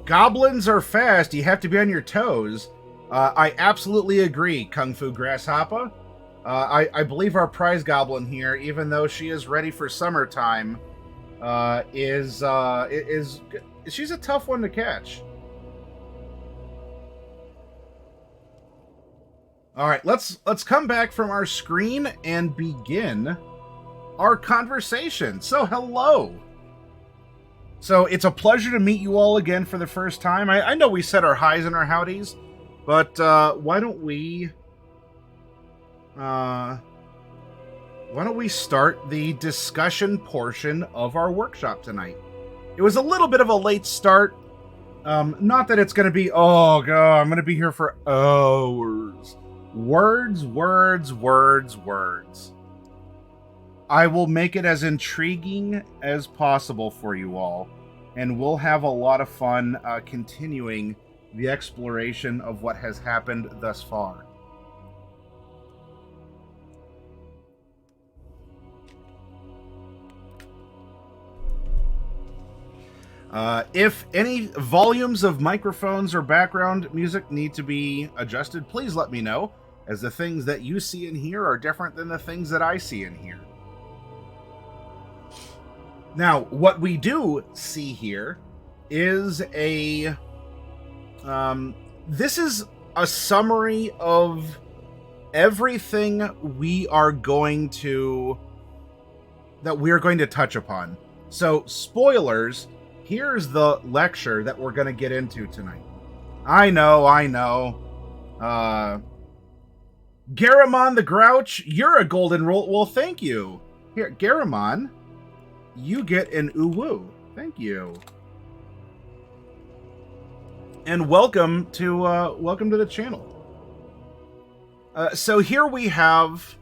Goblins are fast. You have to be on your toes. I absolutely agree, Kung Fu Grasshopper. I believe our prize goblin here, even though she is ready for summertime, is she's a tough one to catch. All right, let's come back from our screen and begin our conversation. So, hello. So, it's a pleasure to meet you all again for the first time. I know we said our highs and our howdies, but why don't we start the discussion portion of our workshop tonight? It was a little bit of a late start. Not that it's going to be, oh god, I'm going to be here for hours. Words, words, words, words. I will make it as intriguing as possible for you all, and we'll have a lot of fun continuing the exploration of what has happened thus far. If any volumes of microphones or background music need to be adjusted, please let me know, as the things that you see and hear are different than the things that I see and hear. Now, what we do see here is this is a summary of everything we're going to touch upon. So, spoilers, here's the lecture that we're going to get into tonight. I know. Garamon the Grouch, you're a golden rule. Well, thank you. Here, Garamon, you get an uwu. Thank you. And welcome to the channel. So here we have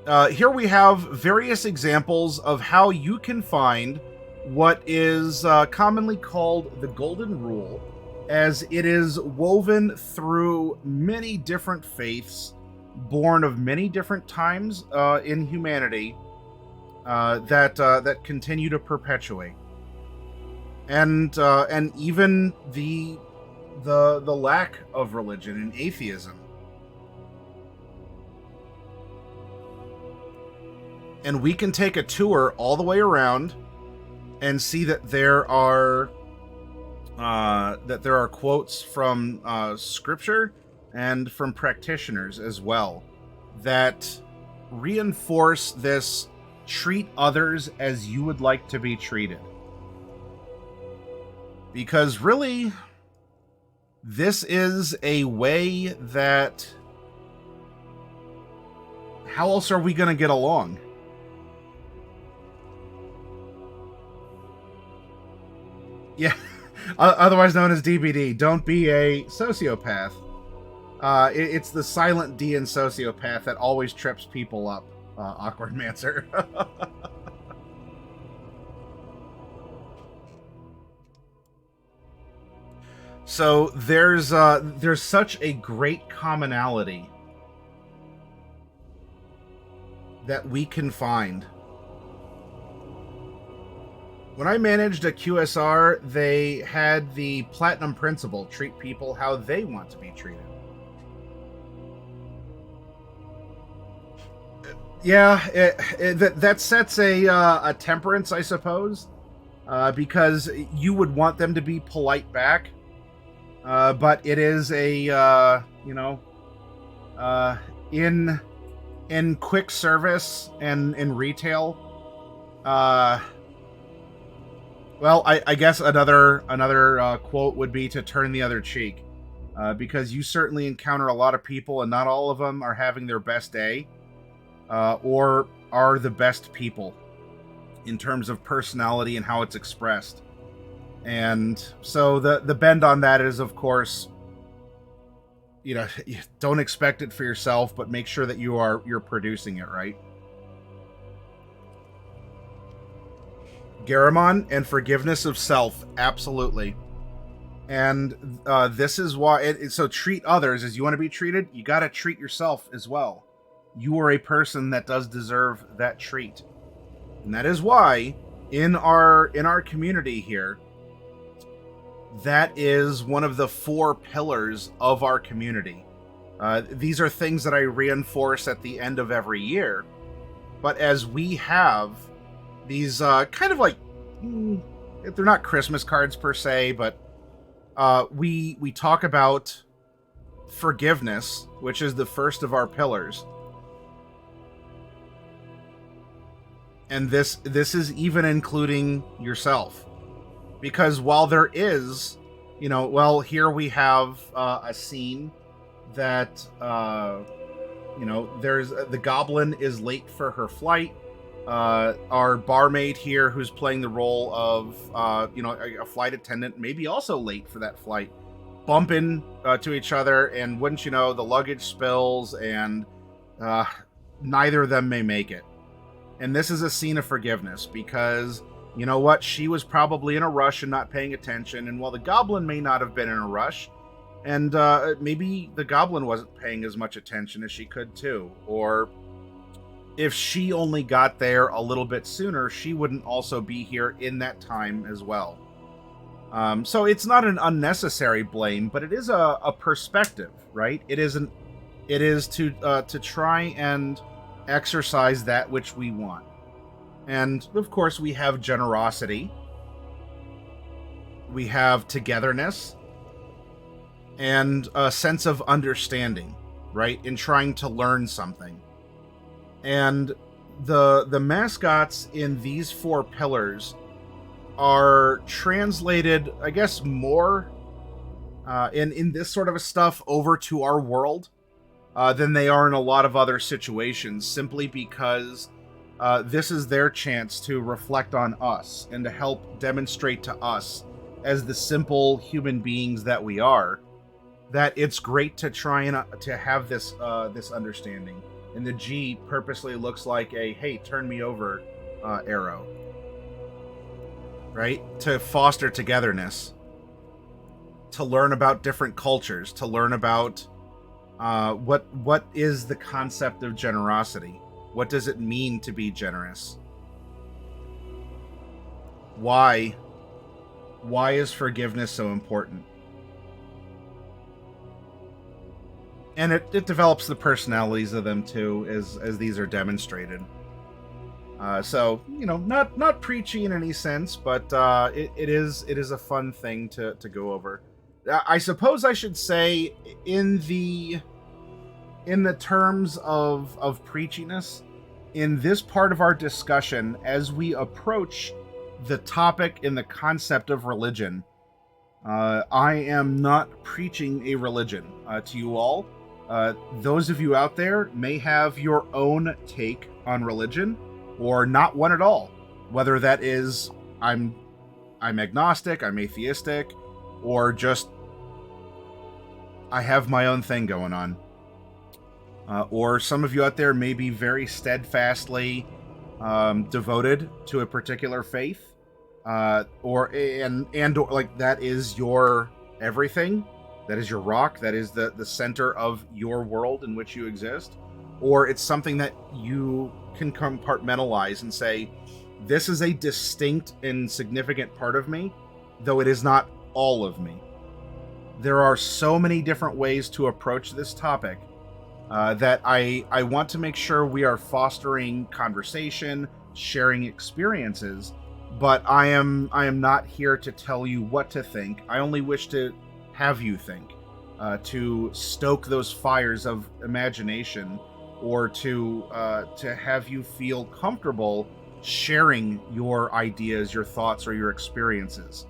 various examples of how you can find what is commonly called the Golden Rule, as it is woven through many different faiths, born of many different times in humanity, that continue to perpetuate, and even the lack of religion and atheism. And we can take a tour all the way around and see that there are quotes from scripture and from practitioners as well that reinforce this: treat others as you would like to be treated. Because really, this is a way that... how else are we going to get along? Yeah, otherwise known as DBD. Don't be a sociopath. It's the silent D in sociopath that always trips people up. Awkward Mancer. So there's such a great commonality that we can find. When I managed a QSR, they had the platinum principle: treat people how they want to be treated. Yeah, that sets a temperance, I suppose, because you would want them to be polite back, but it is in quick service and in retail. Well, I guess another quote would be to turn the other cheek, because you certainly encounter a lot of people, and not all of them are having their best day. Or are the best people in terms of personality and how it's expressed. And so the bend on that is, of course, don't expect it for yourself, but make sure that you're producing it right. Garamon and forgiveness of self, absolutely. And this is why. So treat others as you want to be treated. You got to treat yourself as well. You are a person that does deserve that treat. And that is why in our community here, that is one of the 4 pillars of our community. These are things that I reinforce at the end of every year. But as we have these kind of like, they're not Christmas cards per se, but we talk about forgiveness, which is the first of our pillars. And this is even including yourself. Because while there is, here we have a scene that, there's the goblin is late for her flight. Our barmaid here, who's playing the role of, a flight attendant, maybe also late for that flight, bump into each other, and wouldn't you know, the luggage spills, and neither of them may make it. And this is a scene of forgiveness, because you know what? She was probably in a rush and not paying attention, and while the goblin may not have been in a rush, and maybe the goblin wasn't paying as much attention as she could too, or if she only got there a little bit sooner, she wouldn't also be here in that time as well. So it's not an unnecessary blame, but it is a perspective, right? It is to try and exercise that which we want. And of course, we have generosity, we have togetherness, and a sense of understanding, right? In trying to learn something. And the mascots in these 4 pillars are translated, I guess, more in this sort of stuff over to our world than they are in a lot of other situations, simply because this is their chance to reflect on us and to help demonstrate to us, as the simple human beings that we are, that it's great to try and to have this understanding. And the G purposely looks like a "hey, turn me over" arrow, right? To foster togetherness, to learn about different cultures, to learn about what is the concept of generosity. What does it mean to be generous? Why is forgiveness so important? And it develops the personalities of them too, as these are demonstrated. So, not preachy in any sense, but it is a fun thing to go over. I suppose I should say, in the terms of preachiness, in this part of our discussion, as we approach the topic and the concept of religion, I am not preaching a religion to you all. Those of you out there may have your own take on religion, or not one at all. Whether that is, I'm agnostic, I'm atheistic, or just I have my own thing going on. Or some of you out there may be very steadfastly devoted to a particular faith, or like that is your everything. That is your rock. That is the center of your world in which you exist. Or it's something that you can compartmentalize and say, this is a distinct and significant part of me, though it is not all of me. There are so many different ways to approach this topic that I want to make sure we are fostering conversation, sharing experiences, but I am not here to tell you what to think. I only wish to have you think, to stoke those fires of imagination, or to have you feel comfortable sharing your ideas, your thoughts, or your experiences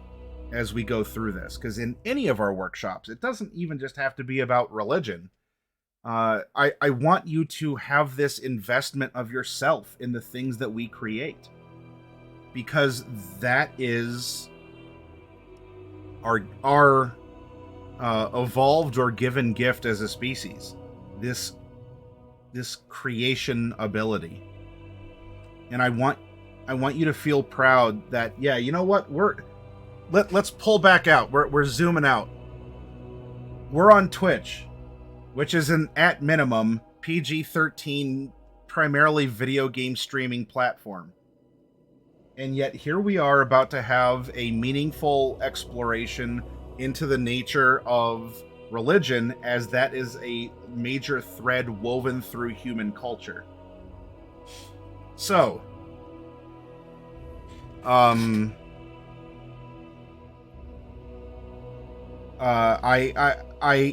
as we go through this. Because in any of our workshops, it doesn't even just have to be about religion. I want you to have this investment of yourself in the things that we create, because that is our evolved or given gift as a species, this creation ability. And I want you to feel proud that, yeah, you know what, let's pull back out. We're zooming out. We're on Twitch, which is an, at minimum, PG-13 primarily video game streaming platform. And yet here we are about to have a meaningful exploration into the nature of religion, as that is a major thread woven through human culture. So, I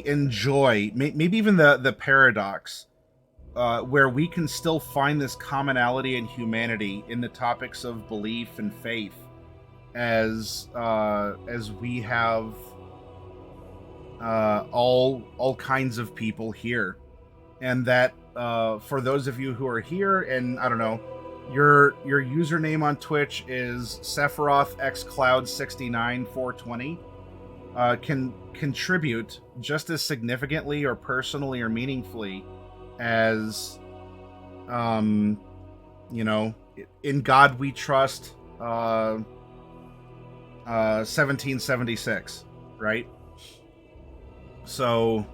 enjoy maybe even the paradox, where we can still find this commonality and humanity in the topics of belief and faith, as we have all kinds of people here, and that for those of you who are here, and I don't know, your username on Twitch is Sephiroth X Cloud 69 420, can contribute just as significantly or personally or meaningfully as In God We Trust 1776, right? So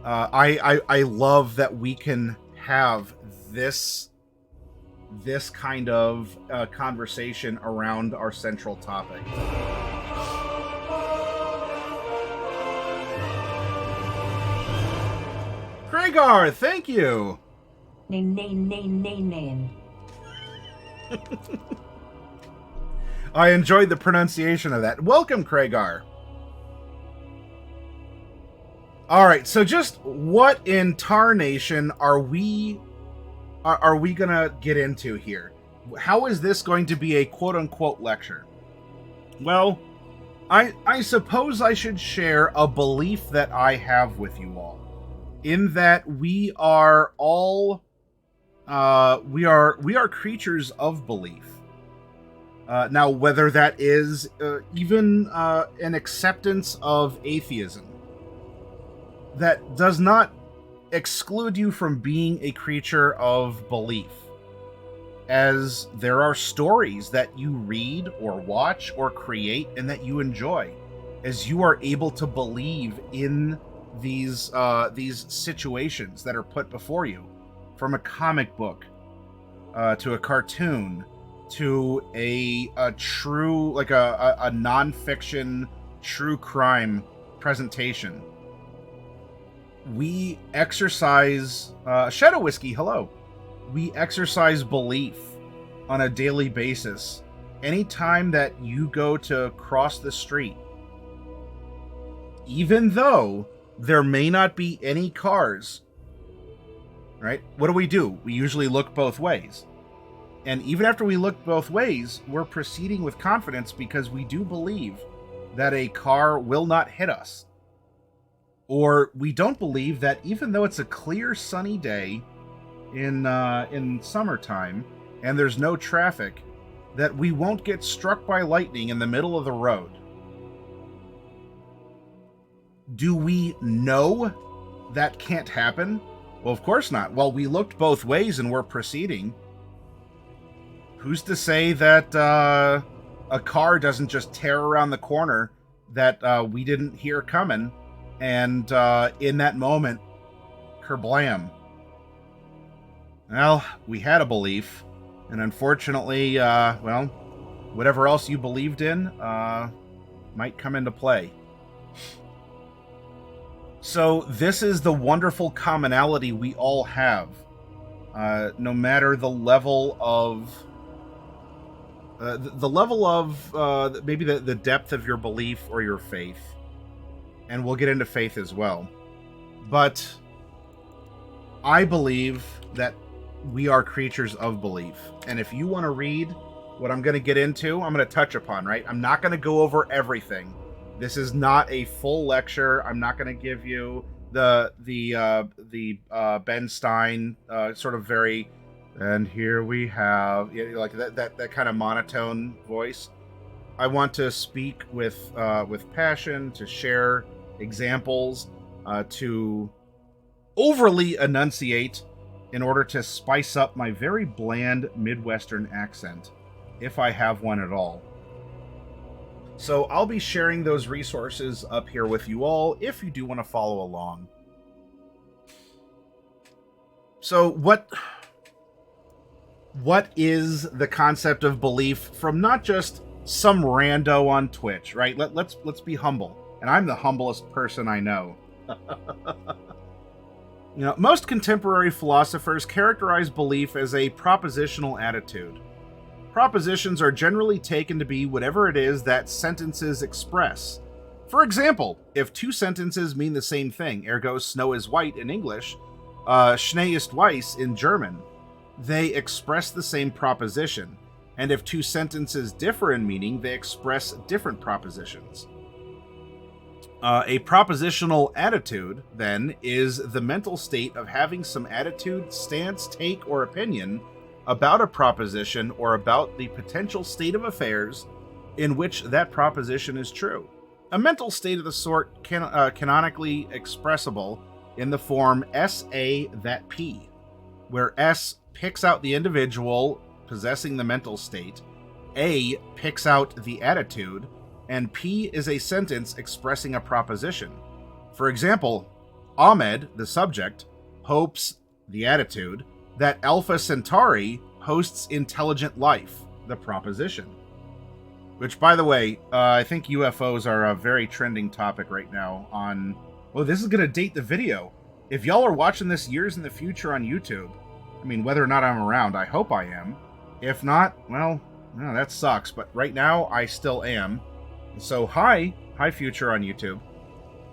I love that we can have this kind of conversation around our central topic. Kragar, thank you. Name. I enjoyed the pronunciation of that. Welcome, Kragar. All right, so just what in tarnation are we gonna get into here? How is this going to be a quote-unquote lecture? Well, I suppose I should share a belief that I have with you all, in that we are all we are creatures of belief. Now, whether that is even an acceptance of atheism, that does not exclude you from being a creature of belief, as there are stories that you read or watch or create and that you enjoy, as you are able to believe in these situations that are put before you, from a comic book to a cartoon to a true, like a non-fiction true crime presentation. We exercise Shadow Whiskey, hello. We exercise belief on a daily basis. Anytime that you go to cross the street, even though there may not be any cars, right? What do? We usually look both ways. And even after we look both ways, we're proceeding with confidence because we do believe that a car will not hit us. Or we don't believe that even though it's a clear sunny day in summertime and there's no traffic, that we won't get struck by lightning in the middle of the road. Do we know that can't happen? Well, of course not. Well, we looked both ways and we're proceeding. Who's to say that a car doesn't just tear around the corner that we didn't hear coming, and in that moment, kerblam. Well, we had a belief, and unfortunately, well, whatever else you believed in might come into play. So this is the wonderful commonality we all have, no matter the level of maybe the depth of your belief or your faith. And we'll get into faith as well. But I believe that we are creatures of belief. And if you want to read what I'm going to get into, I'm going to touch upon, right? I'm not going to go over everything. This is not a full lecture. I'm not going to give you the Ben Stein sort of very, and here we have, like that kind of monotone voice. I want to speak with passion, to share examples, to overly enunciate in order to spice up my very bland Midwestern accent, if I have one at all. So I'll be sharing those resources up here with you all if you do want to follow along. what is the concept of belief from not just some rando on Twitch, right? Let's be humble. And I'm the humblest person I know. Most contemporary philosophers characterize belief as a propositional attitude. Propositions are generally taken to be whatever it is that sentences express. For example, if two sentences mean the same thing, ergo snow is white in English, Schnee ist weiß in German, they express the same proposition. And if two sentences differ in meaning, they express different propositions. A propositional attitude, then, is the mental state of having some attitude, stance, take, or opinion about a proposition or about the potential state of affairs in which that proposition is true. A mental state of the sort canonically expressible in the form S-A that P, where S picks out the individual possessing the mental state, A picks out the attitude, and P is a sentence expressing a proposition. For example, Ahmed, the subject, hopes, the attitude, that Alpha Centauri hosts intelligent life, the proposition. Which, by the way, I think UFOs are a very trending topic right now on... Oh, this is going to date the video. If y'all are watching this years in the future on YouTube, I mean, whether or not I'm around, I hope I am. If not, well, no, that sucks. But right now, I still am. So, hi future on YouTube.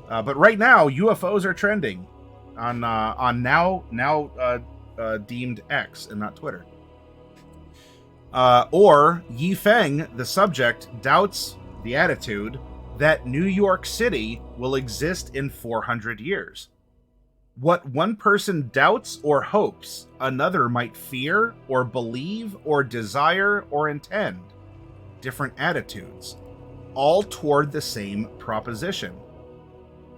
But right now, UFOs are trending on now deemed X and not Twitter. Or Yi Feng, the subject, doubts the attitude that New York City will exist in 400 years. What one person doubts or hopes, another might fear or believe or desire or intend. Different attitudes, all toward the same proposition.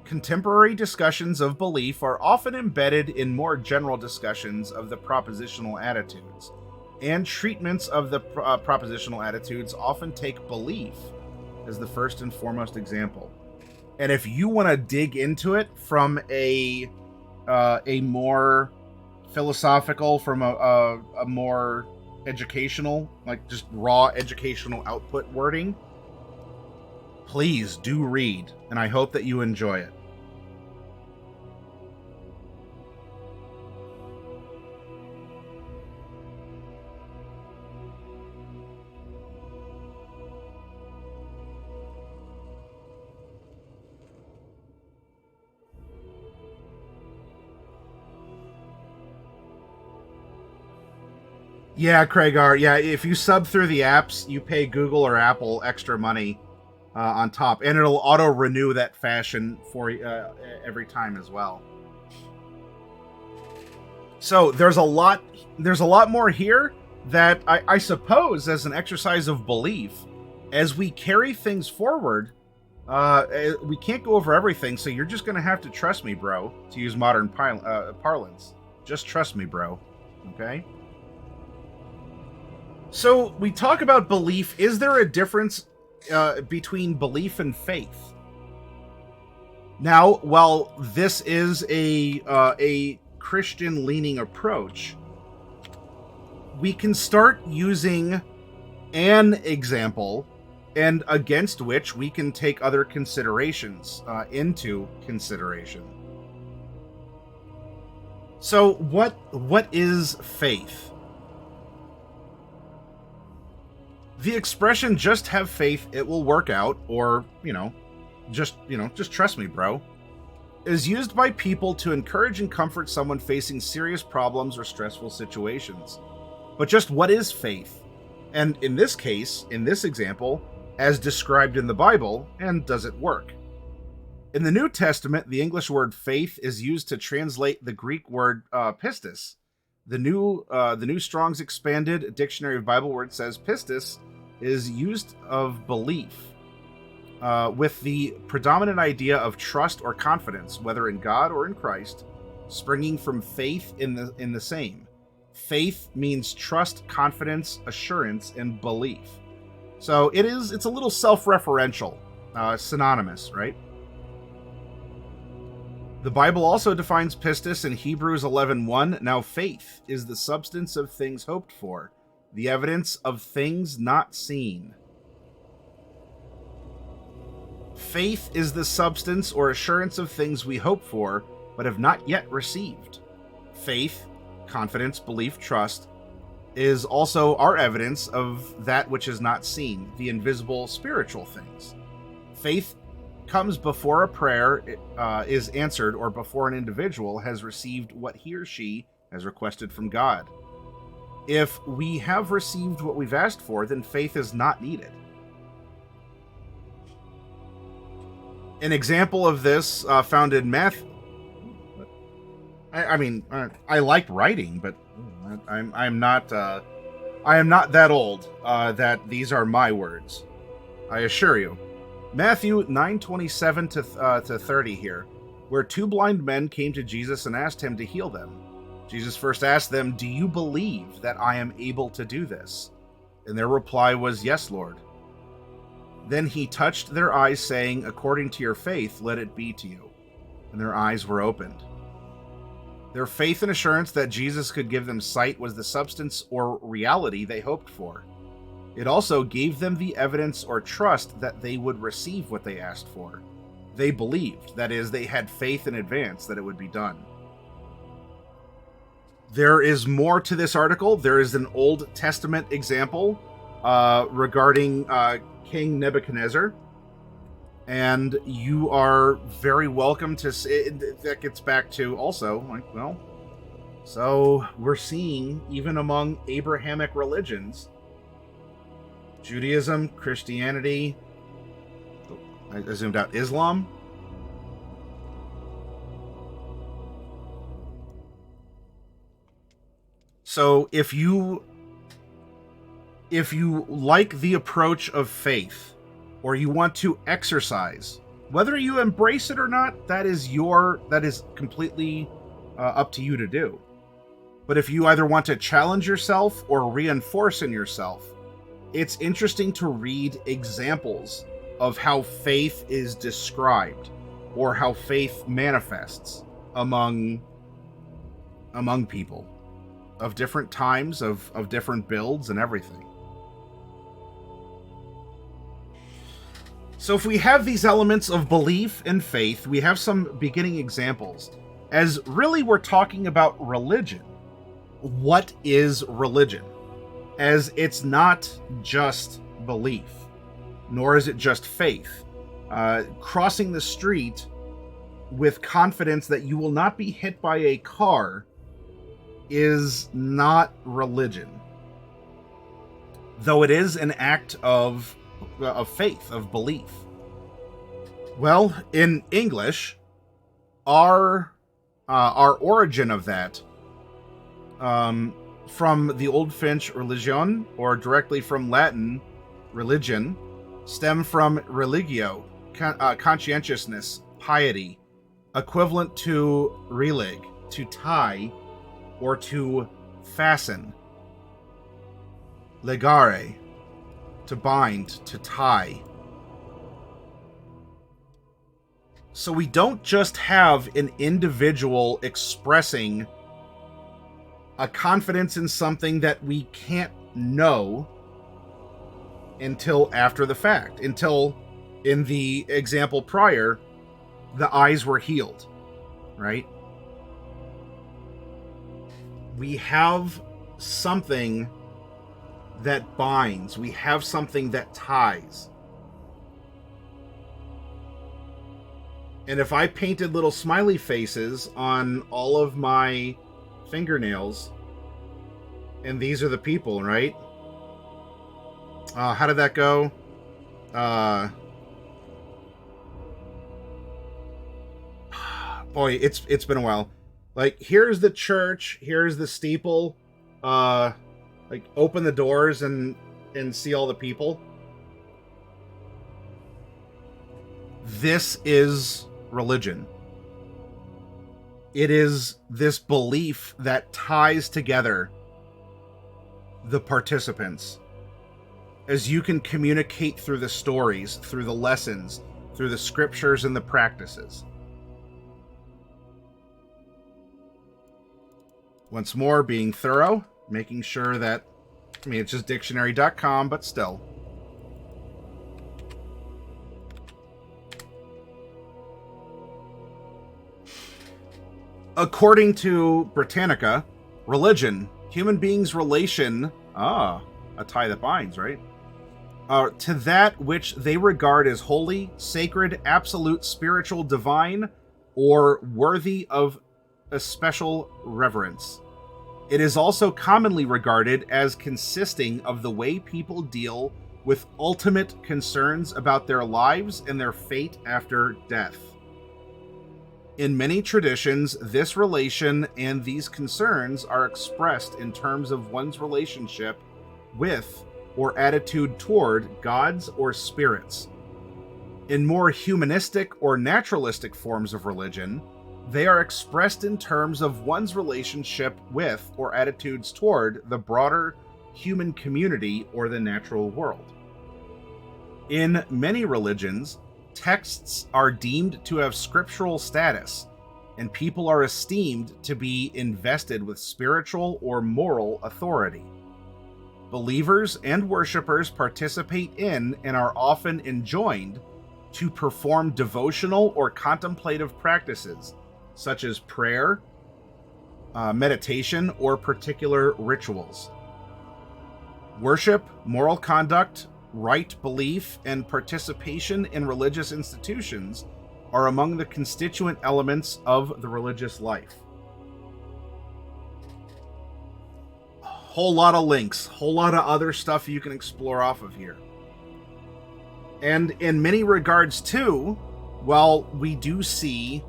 Contemporary discussions of belief are often embedded in more general discussions of the propositional attitudes, and treatments of the propositional attitudes often take belief as the first and foremost example. And if you want to dig into it from a more philosophical, from a more educational, like just raw educational output wording, please do read, and I hope that you enjoy it. Yeah, Craigar. Yeah, if you sub through the apps, you pay Google or Apple extra money on top, and it'll auto-renew that fashion for every time as well. So there's a lot more here that I suppose, as an exercise of belief, as we carry things forward, we can't go over everything. So you're just gonna have to trust me, bro. To use modern parlance, just trust me, bro. Okay. So we talk about belief. Is there a difference between belief and faith? Now, while this is a Christian-leaning approach, we can start using an example, and against which we can take other considerations into consideration. So, what is faith? The expression "just have faith, it will work out," or, just trust me, bro, is used by people to encourage and comfort someone facing serious problems or stressful situations. But just what is faith? And in this case, in this example, as described in the Bible, and does it work? In the New Testament, the English word faith is used to translate the Greek word pistis. The New Strong's Expanded Dictionary of Bible Words says pistis is used of belief, with the predominant idea of trust or confidence, whether in God or in Christ, springing from faith in the same. Faith means trust, confidence, assurance, and belief. So it's a little self-referential, synonymous, right? The Bible also defines pistis in Hebrews 11:1. Now faith is the substance of things hoped for, the evidence of things not seen. Faith is the substance or assurance of things we hope for, but have not yet received. Faith, confidence, belief, trust, is also our evidence of that which is not seen, the invisible spiritual things. Faith comes before a prayer is answered, or before an individual has received what he or she has requested from God. If we have received what we've asked for, then faith is not needed. An example of this found in Matthew. I like writing, but I am not that old that these are my words. I assure you. Matthew 9:27 to 30 here, where two blind men came to Jesus and asked him to heal them. Jesus first asked them, "Do you believe that I am able to do this?" And their reply was, "Yes, Lord." Then he touched their eyes, saying, "According to your faith, let it be to you." And their eyes were opened. Their faith and assurance that Jesus could give them sight was the substance or reality they hoped for. It also gave them the evidence or trust that they would receive what they asked for. They believed, that is, they had faith in advance that it would be done. There is more to this article. There is an Old Testament example regarding King Nebuchadnezzar, and you are very welcome to say that. Gets back to also, like, well, so we're seeing even among Abrahamic religions, Judaism, Christianity, I zoomed out, Islam, so if you like the approach of faith, or you want to exercise, whether you embrace it or not, that is completely up to you to do. But if you either want to challenge yourself or reinforce in yourself, it's interesting to read examples of how faith is described or how faith manifests among people of different times, of different builds and everything. So if we have these elements of belief and faith, we have some beginning examples. As really we're talking about religion. What is religion? As it's not just belief, nor is it just faith. Crossing the street with confidence that you will not be hit by a car is not religion. Though it is an act of faith, of belief. Well, in English, our origin of that, from the Old Finch religion, or directly from Latin religion, stem from religio, conscientiousness, piety, equivalent to relig, to tie, or to fasten. Legare, to bind, to tie. So we don't just have an individual expressing a confidence in something that we can't know until after the fact, until, in the example prior, the eyes were healed, right? We have something that binds. We have something that ties. And if I painted little smiley faces on all of my fingernails, and these are the people, right? How did that go? Boy, it's been a while. Like, here's the church, here's the steeple. Like, open the doors and see all the people. This is religion. It is this belief that ties together the participants. As you can communicate through the stories, through the lessons, through the scriptures and the practices. Once more, being thorough, making sure that I mean, it's just dictionary.com, but still. According to Britannica, religion, human beings' relation, a tie that binds, right? To that which they regard as holy, sacred, absolute, spiritual, divine, or worthy of a special reverence. It is also commonly regarded as consisting of the way people deal with ultimate concerns about their lives and their fate after death. In many traditions, this relation and these concerns are expressed in terms of one's relationship with or attitude toward gods or spirits. In more humanistic or naturalistic forms of religion, they are expressed in terms of one's relationship with or attitudes toward the broader human community or the natural world. In many religions, texts are deemed to have scriptural status, and people are esteemed to be invested with spiritual or moral authority. Believers and worshippers participate in and are often enjoined to perform devotional or contemplative practices, such as prayer, meditation, or particular rituals. Worship, moral conduct, right belief, and participation in religious institutions are among the constituent elements of the religious life. Whole lot of links, whole lot of other stuff you can explore off of here. And in many regards too, while we do see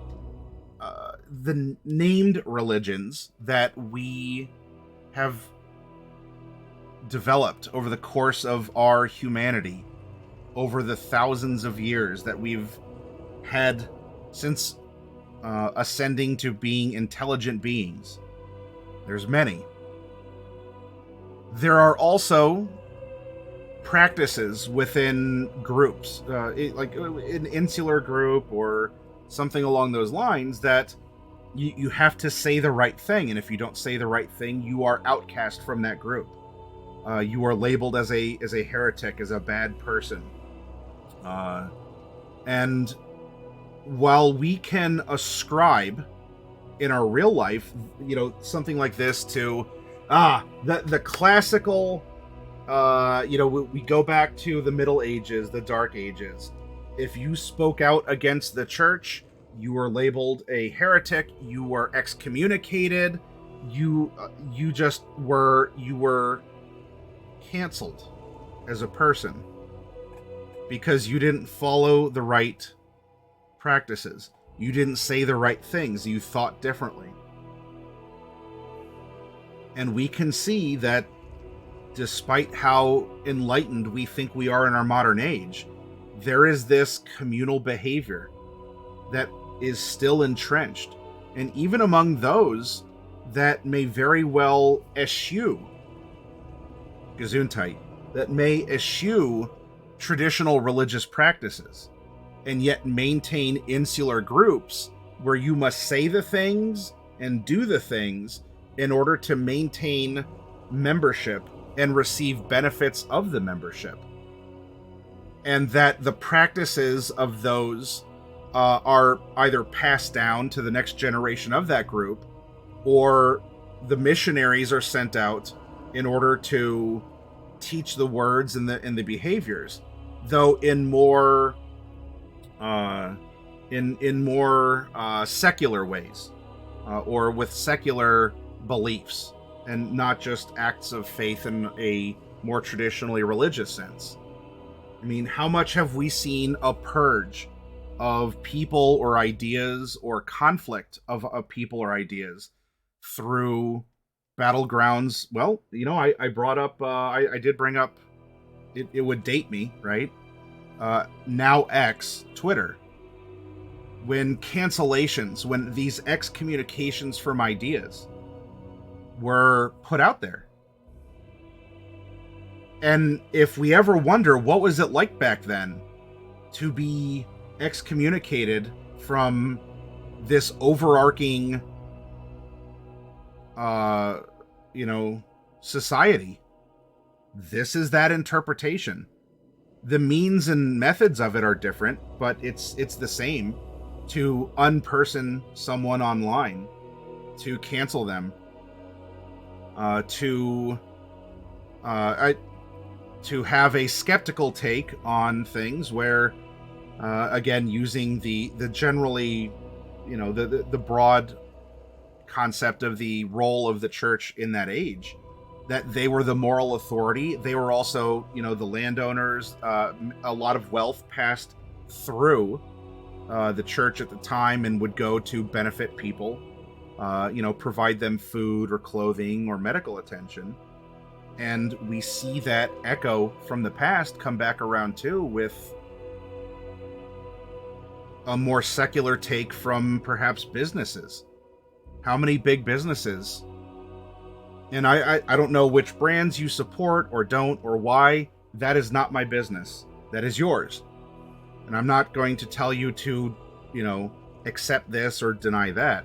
the named religions that we have developed over the course of our humanity, over the thousands of years that we've had since ascending to being intelligent beings. There's many. There are also practices within groups, like an insular group or something along those lines, that you have to say the right thing, and if you don't say the right thing, you are outcast from that group. You are labeled as a heretic, as a bad person. And while we can ascribe in our real life, something like this to the classical, we go back to the Middle Ages, the Dark Ages. If you spoke out against the church, you were labeled a heretic. You were excommunicated. You were canceled as a person because you didn't follow the right practices. You didn't say the right things. You thought differently. And we can see that despite how enlightened we think we are in our modern age, there is this communal behavior that is still entrenched. And even among those that may very well eschew Gesundheit, that may eschew traditional religious practices, and yet maintain insular groups where you must say the things and do the things in order to maintain membership and receive benefits of the membership. And that the practices of those are either passed down to the next generation of that group, or the missionaries are sent out in order to teach the words and the behaviors, though in more secular ways, or with secular beliefs, and not just acts of faith in a more traditionally religious sense. I mean, how much have we seen a purge of people or ideas, or conflict of people or ideas through battlegrounds? Well, I brought up, I did bring up, it would date me, right? Now X, Twitter. When cancellations, when these excommunications from ideas were put out there. And if we ever wonder what was it like back then to be excommunicated from this overarching society, this is that interpretation. The means and methods of it are different, but it's the same. To unperson someone online, to cancel them, to have a skeptical take on things where, again, using the generally, the broad concept of the role of the church in that age, that they were the moral authority. They were also, the landowners. A lot of wealth passed through the church at the time and would go to benefit people, provide them food or clothing or medical attention. And we see that echo from the past come back around too, with a more secular take from perhaps businesses. How many big businesses? And I don't know which brands you support or don't or why. That is not my business. That is yours. And I'm not going to tell you to, accept this or deny that.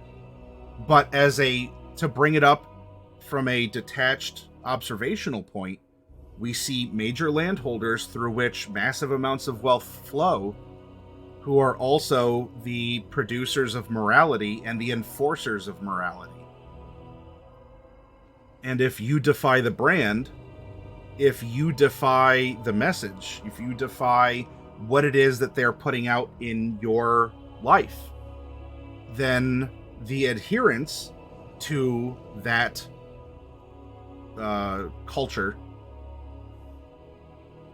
But to bring it up from a detached observational point, we see major landholders through which massive amounts of wealth flow, who are also the producers of morality and the enforcers of morality. And if you defy the brand, if you defy the message, if you defy what it is that they're putting out in your life, then the adherents to that culture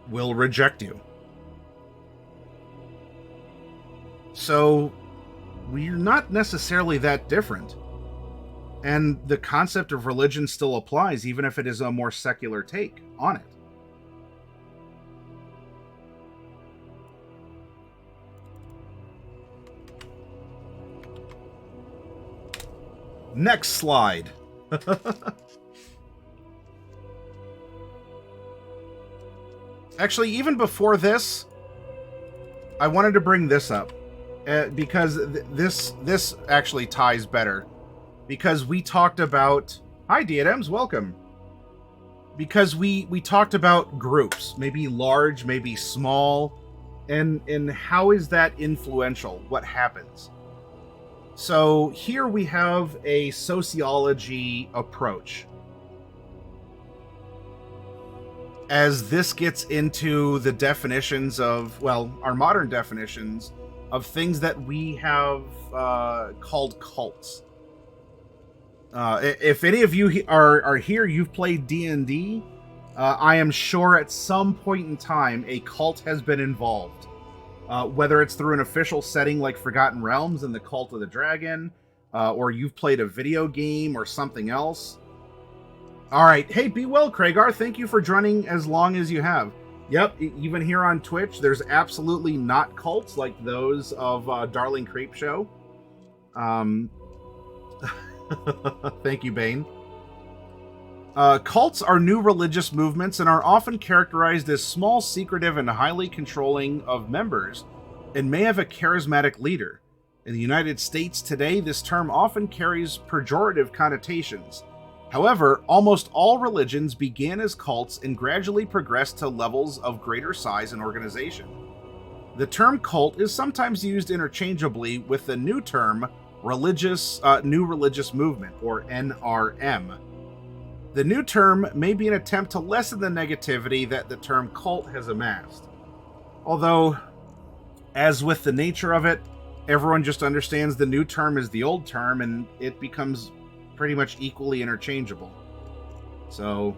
will reject you. So we're not necessarily that different. And the concept of religion still applies, even if it is a more secular take on it. Next slide. Actually, even before this, I wanted to bring this up because this actually ties better. Because we talked about... Hi, Diadems, welcome. Because we talked about groups, maybe large, maybe small, and how is that influential? What happens? So here we have a sociology approach. As this gets into the definitions of, well, our modern definitions of things that we have called cults. If any of you are here, you've played D&D, I am sure at some point in time a cult has been involved. Whether it's through an official setting like Forgotten Realms and the Cult of the Dragon, or you've played a video game or something else. Alright, hey, be well, Kragar, thank you for joining as long as you have. Yep, even here on Twitch, there's absolutely not cults like those of Darling Creepshow. Thank you, Bane. Cults are new religious movements and are often characterized as small, secretive, and highly controlling of members, and may have a charismatic leader. In the United States today, this term often carries pejorative connotations. However, almost all religions began as cults and gradually progressed to levels of greater size and organization. The term cult is sometimes used interchangeably with the new term New Religious Movement, or NRM. The new term may be an attempt to lessen the negativity that the term cult has amassed. Although, as with the nature of it, everyone just understands the new term is the old term, and it becomes pretty much equally interchangeable. So,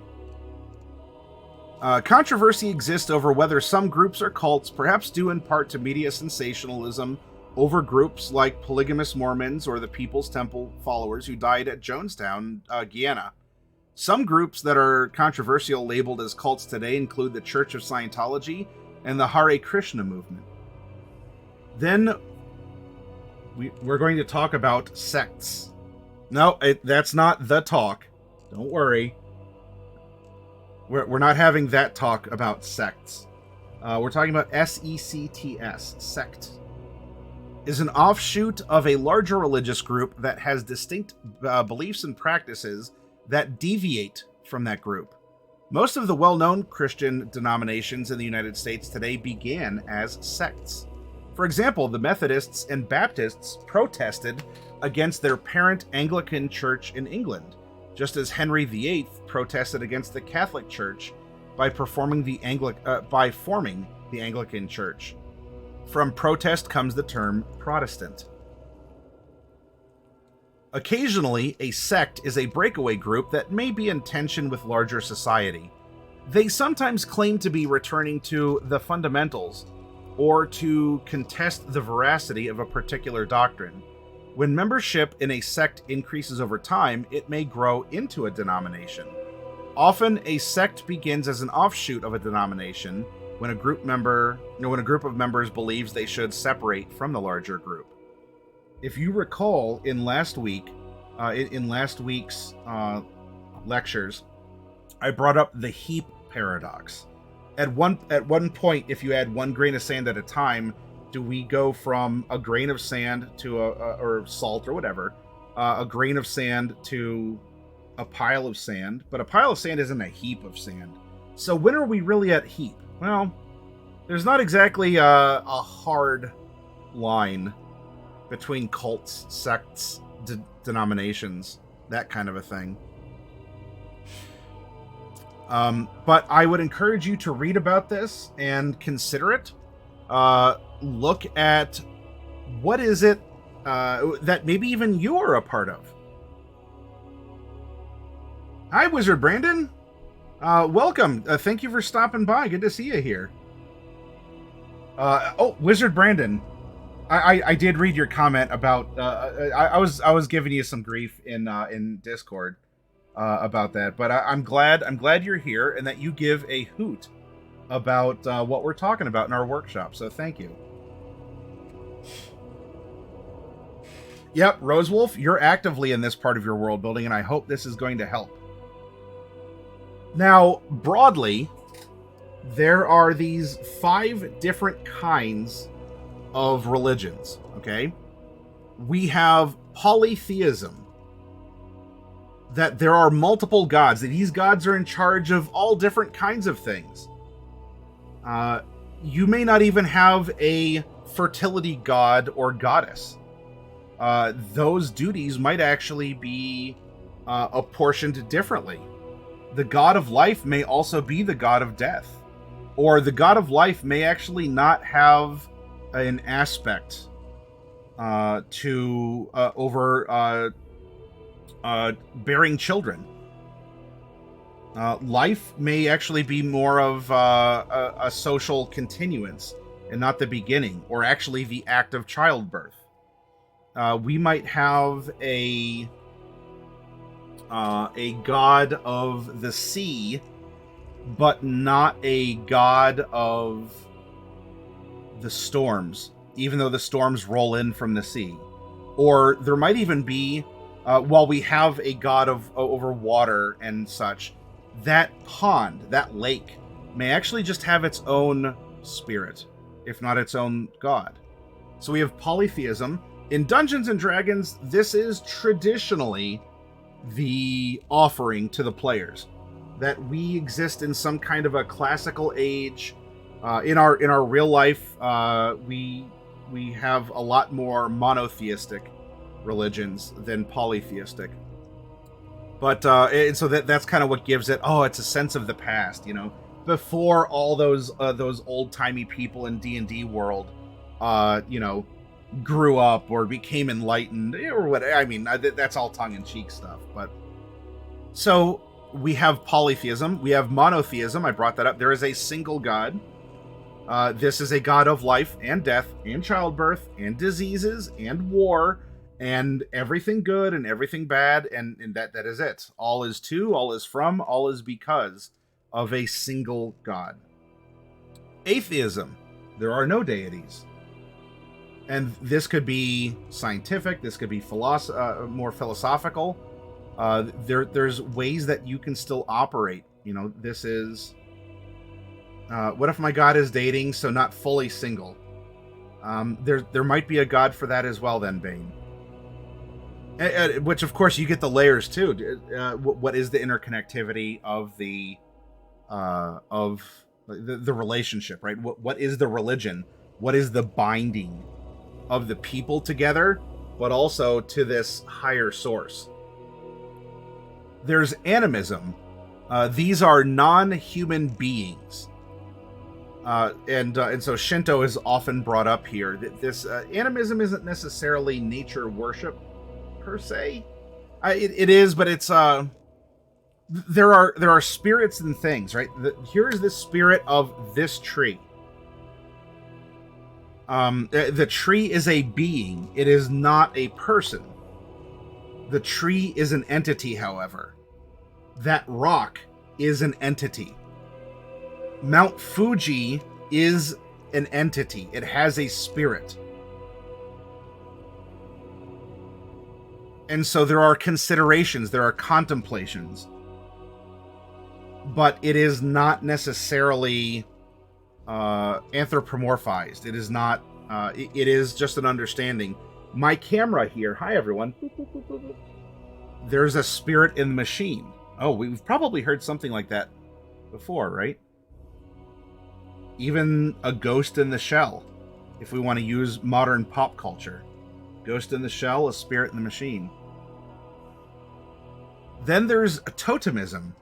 controversy exists over whether some groups are cults, perhaps due in part to media sensationalism over groups like polygamous Mormons or the People's Temple followers who died at Jonestown, Guyana. Some groups that are controversial labeled as cults today include the Church of Scientology and the Hare Krishna movement. Then we're going to talk about sects. No, that's not the talk. Don't worry. We're not having that talk about sects. We're talking about SECTS, sect. Is an offshoot of a larger religious group that has distinct beliefs and practices that deviate from that group. Most of the well-known Christian denominations in the United States today began as sects. For example, the Methodists and Baptists protested against their parent Anglican Church in England, just as Henry VIII protested against the Catholic Church by forming the Anglican Church. From protest comes the term Protestant. Occasionally, a sect is a breakaway group that may be in tension with larger society. They sometimes claim to be returning to the fundamentals, or to contest the veracity of a particular doctrine. When membership in a sect increases over time, it may grow into a denomination. Often, a sect begins as an offshoot of a denomination when a group of members believes they should separate from the larger group. If you recall, in last week's lectures, I brought up the heap paradox. At one point, if you add one grain of sand at a time, do we go from a grain of sand to or salt or whatever, a grain of sand to a pile of sand? But a pile of sand isn't a heap of sand. So when are we really at heap? Well, there's not exactly a hard line between cults, sects, denominations, that kind of a thing. But I would encourage you to read about this and consider it. Look at what is it that maybe even you are a part of. Hi, Wizard Brandon. Welcome. Thank you for stopping by. Good to see you here. Wizard Brandon. I did read your comment about I was giving you some grief in Discord about that, but I'm glad you're here and that you give a hoot about what we're talking about in our workshop. So thank you. Yep, Rosewolf, you're actively in this part of your world building, and I hope this is going to help. Now, broadly, there are these 5 different kinds of religions, okay? We have polytheism, that there are multiple gods, that these gods are in charge of all different kinds of things. You may not even have a fertility god or goddess. Those duties might actually be apportioned differently. The god of life may also be the god of death, or the god of life may actually not have an aspect to bearing children. Life may actually be more of a social continuance and not the beginning, or actually the act of childbirth. We might have a god of the sea, but not a god of the storms, even though the storms roll in from the sea. Or there might even be, while we have a god over water and such, that pond, that lake, may actually just have its own spirit, if not its own god. So we have polytheism. In Dungeons and Dragons, this is traditionally the offering to the players, that we exist in some kind of a classical age. In our real life, we have a lot more monotheistic religions than polytheistic. But and so that's kind of what gives it. Oh, it's a sense of the past, you know, before all those old timey people in D&D world, grew up or became enlightened or what. I mean, that's all tongue in cheek stuff. But so we have polytheism, we have monotheism. I brought that up. There is a single god. This is a god of life and death and childbirth and diseases and war and everything good and everything bad, and that is it. All is to, all is from, all is because of a single god. Atheism. There are no deities. And this could be scientific, this could be more philosophical. There's ways that you can still operate. You know, this is... what if my god is dating, so not fully single? There might be a god for that as well then, Bane. Which, of course, you get the layers, too. What is the interconnectivity of the of the relationship, right? What is the religion? What is the binding of the people together, but also to this higher source? There's animism. These are non-human beings. And so Shinto is often brought up here. This animism isn't necessarily nature worship per se. It is, but it's there are spirits and things, right? Here is the spirit of this tree. The tree is a being. It is not a person. The tree is an entity, however. That rock is an entity. Mount Fuji is an entity. It has a spirit. And so there are considerations, there are contemplations. But it is not necessarily anthropomorphized. It is not, it is just an understanding. My camera here, hi everyone. There's a spirit in the machine. Oh, we've probably heard something like that before, right? Even a ghost in the shell, if we want to use modern pop culture. Ghost in the shell, a spirit in the machine. Then there's totemism,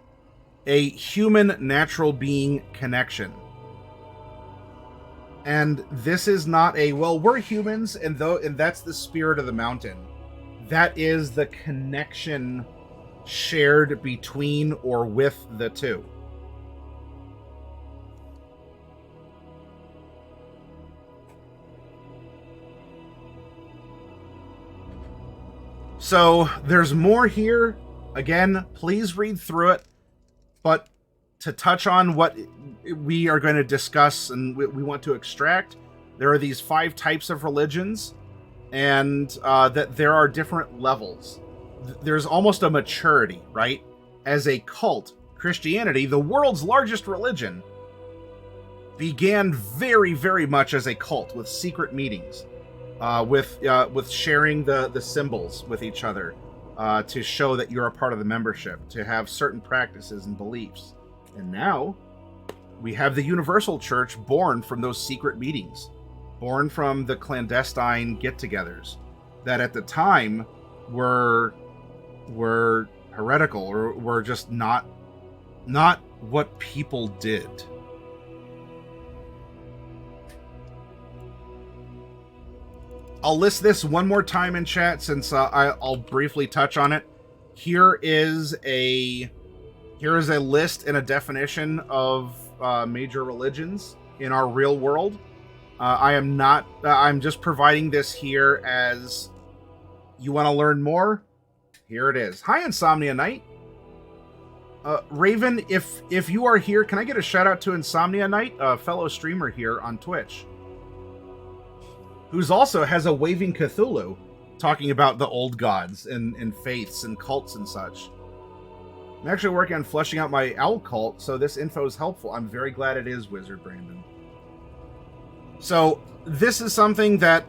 a human natural being connection. And this is not a, well, we're humans, and that's the spirit of the mountain. That is the connection shared between or with the two. So there's more here. Again, please read through it. But to touch on what we are going to discuss and we want to extract, there are these 5 types of religions, and that there are different levels. There's almost a maturity, right? As a cult, Christianity, the world's largest religion, began very, very much as a cult with secret meetings. With sharing the symbols with each other to show that you're a part of the membership, to have certain practices and beliefs. And now we have the Universal Church born from those secret meetings, born from the clandestine get-togethers that at the time were heretical or were just not what people did. I'll list this one more time in chat since I'll briefly touch on it. Here is a list and a definition of major religions in our real world. I'm just providing this here as you want to learn more. Here it is. Hi, Insomnia Knight. Raven, if you are here, can I get a shout out to Insomnia Knight, a fellow streamer here on Twitch, who's also has a Waving Cthulhu, talking about the old gods and faiths and cults and such. I'm actually working on fleshing out my owl cult, so this info is helpful. I'm very glad it is, Wizard Brandon. So this is something that,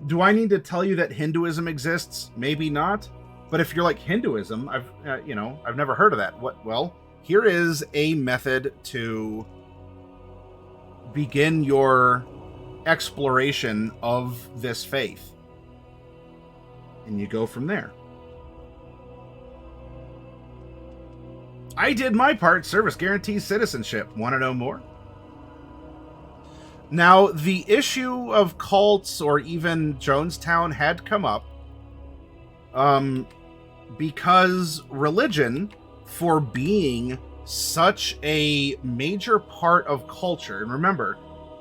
do I need to tell you that Hinduism exists? Maybe not. But if you're like, Hinduism, I've never heard of that. What? Well, here is a method to begin your exploration of this faith, and you go from there. I did my part. Service guarantees citizenship. Want to know more? Now, the issue of cults or even Jonestown had come up because religion, for being such a major part of culture, and remember,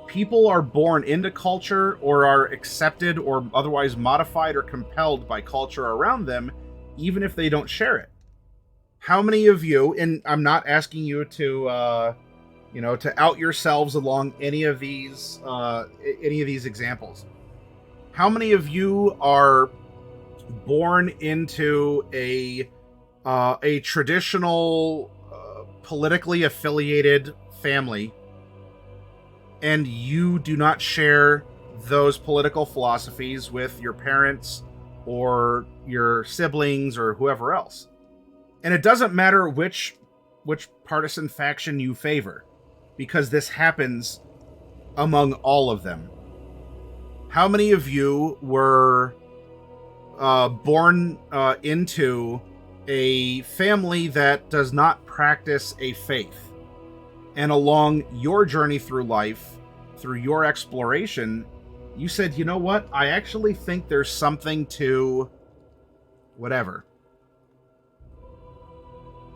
people are born into culture or are accepted or otherwise modified or compelled by culture around them, even if they don't share it. How many of you, and I'm not asking you to, to out yourselves along any of these examples. How many of you are born into a traditional, politically affiliated family, and you do not share those political philosophies with your parents or your siblings or whoever else? And it doesn't matter which which partisan faction you favor, because this happens among all of them. How many of you were born into a family that does not practice a faith? And along your journey through life, through your exploration, you said, you know what? I actually think there's something to whatever.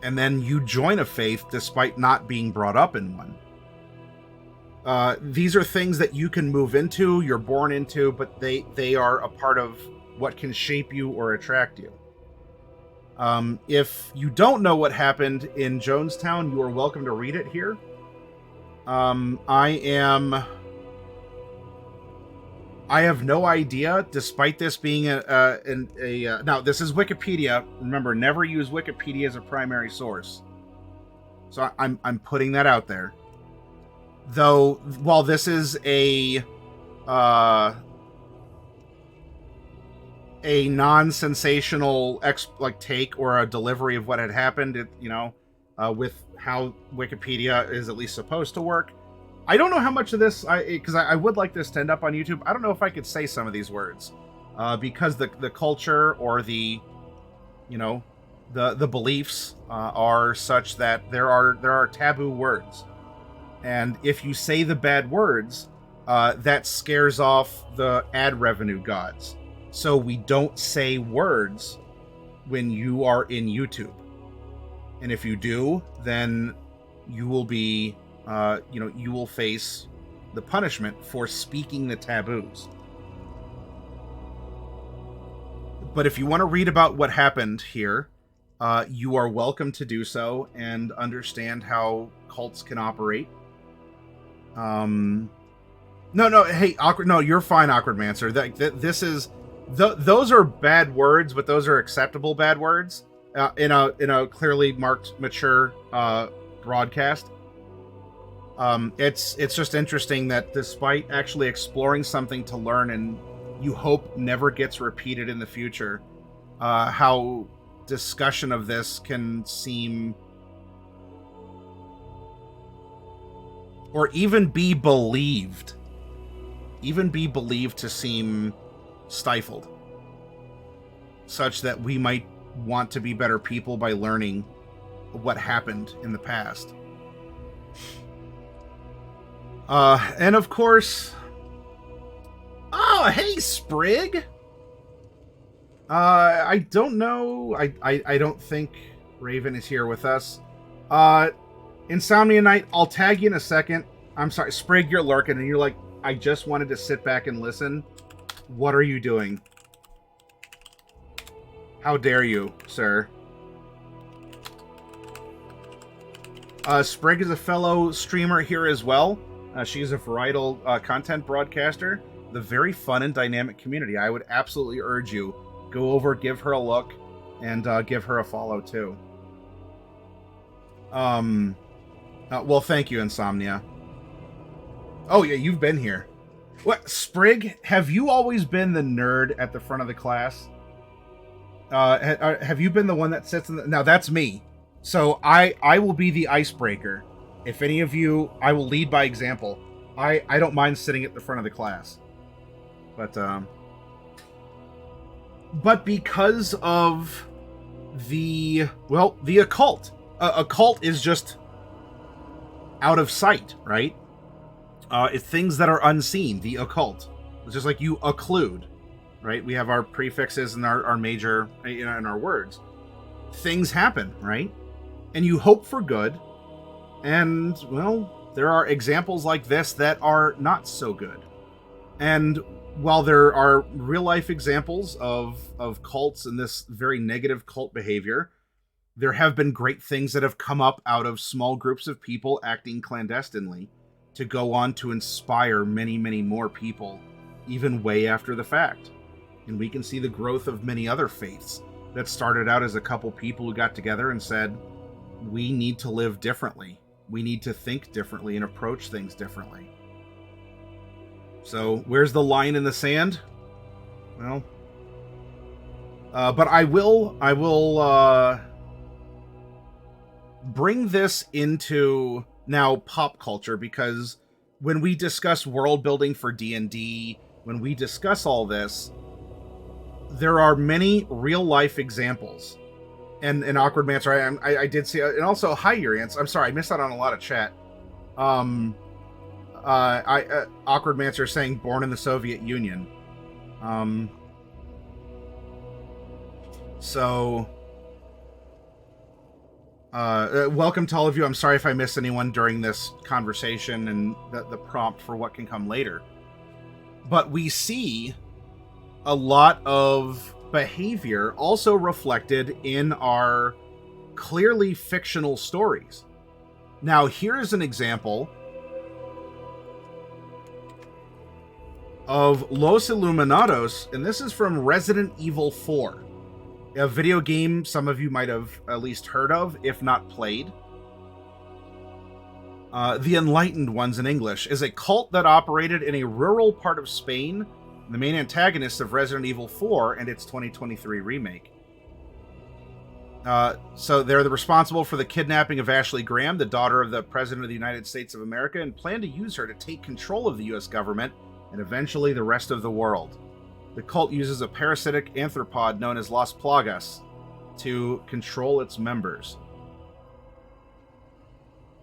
And then you join a faith despite not being brought up in one. These are things that you can move into, you're born into, but they are a part of what can shape you or attract you. If you don't know what happened in Jonestown, you are welcome to read it here. I have no idea, despite this being now this is Wikipedia. Remember, never use Wikipedia as a primary source. So I'm putting that out there. Though, while this is a non-sensational take or a delivery of what had happened, with how Wikipedia is at least supposed to work. I don't know how much of this, because I would like this to end up on YouTube. I don't know if I could say some of these words, because the culture or the beliefs are such that there are taboo words, and if you say the bad words, that scares off the ad revenue gods. So we don't say words when you are in YouTube, and if you do, then you will be. You will face the punishment for speaking the taboos. But if you want to read about what happened here, you are welcome to do so and understand how cults can operate. Hey, awkward. No, you're fine, Awkward Mancer. This is those are bad words, but those are acceptable bad words in a clearly marked mature broadcast. It's just interesting that despite actually exploring something to learn and you hope never gets repeated in the future, how discussion of this can seem, or even be believed to seem stifled, such that we might want to be better people by learning what happened in the past. And of course, oh, hey, Sprig. I don't know. I don't think Raven is here with us. Insomnia Night, I'll tag you in a second. I'm sorry, Sprig, you're lurking, and you're like, I just wanted to sit back and listen. What are you doing? How dare you, sir? Sprig is a fellow streamer here as well. She's a varietal content broadcaster. The very fun and dynamic community. I would absolutely urge you, go over, give her a look, and give her a follow too. Well, thank you, Insomnia. Oh yeah, you've been here. What, Sprig? Have you always been the nerd at the front of the class? Have you been the one that sits in the... Now, that's me. So I will be the icebreaker. If any of you... I will lead by example. I don't mind sitting at the front of the class. But because of the... Well, the occult. Occult is just out of sight, right? It's things that are unseen, the occult. It's just like you occlude, right? We have our prefixes and our major, in our words. Things happen, right? And you hope for good. And, well, there are examples like this that are not so good. And while there are real-life examples of cults and this very negative cult behavior, there have been great things that have come up out of small groups of people acting clandestinely to go on to inspire many, many more people, even way after the fact. And we can see the growth of many other faiths that started out as a couple people who got together and said, we need to live differently. We need to think differently and approach things differently. So, where's the line in the sand? Well, but I will bring this into now pop culture, because when we discuss world building for D&D, when we discuss all this, there are many real life examples. And Awkward Mancer, I did see, and also hi Urians. I'm sorry, I missed out on a lot of chat. Awkward Mancer saying born in the Soviet Union. Welcome to all of you. I'm sorry if I miss anyone during this conversation and the prompt for what can come later. But we see a lot of behavior also reflected in our clearly fictional stories. Now, here's an example of Los Illuminados, and this is from Resident Evil 4, a video game some of you might have at least heard of, if not played. The Enlightened Ones in English is a cult that operated in a rural part of Spain, the main antagonist of Resident Evil 4 and its 2023 remake. So they're responsible for the kidnapping of Ashley Graham, the daughter of the President of the United States of America, and plan to use her to take control of the U.S. government and eventually the rest of the world. The cult uses a parasitic arthropod known as Las Plagas to control its members.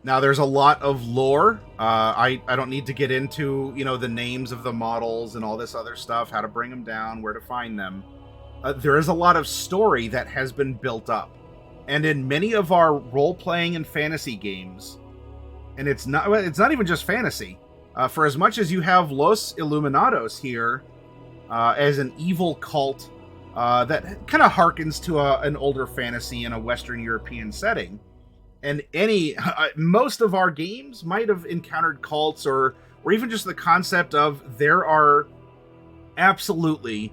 Now, there's a lot of lore. I don't need to get into, the names of the models and all this other stuff, how to bring them down, where to find them. There is a lot of story that has been built up. And in many of our role-playing and fantasy games, and it's not even just fantasy. For as much as you have Los Illuminados here as an evil cult that kind of harkens to an older fantasy in a Western European setting, and most of our games might have encountered cults or even just the concept of there are absolutely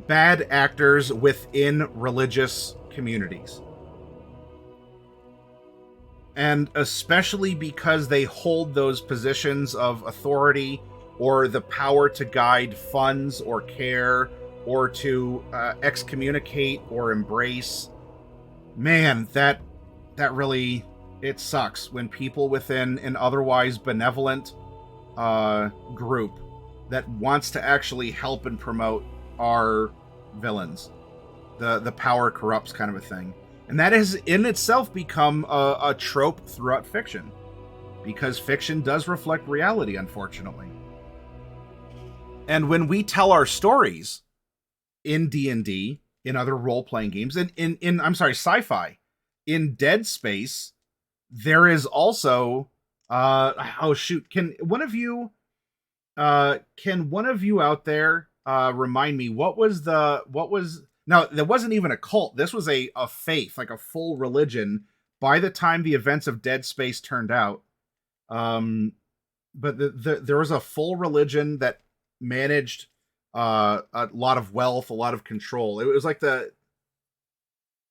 bad actors within religious communities. And especially because they hold those positions of authority or the power to guide funds or care or to excommunicate or embrace. Man, that really, it sucks when people within an otherwise benevolent group that wants to actually help and promote our villains. The power corrupts kind of a thing. And that has in itself become a trope throughout fiction, because fiction does reflect reality, unfortunately. And when we tell our stories in D&D, in other role-playing games, in sci-fi, in Dead Space, there is also can one of you out there remind me what was now, there wasn't even a cult. This was a faith, like a full religion by the time the events of Dead Space turned out. But there was a full religion that managed a lot of wealth, a lot of control. It was like the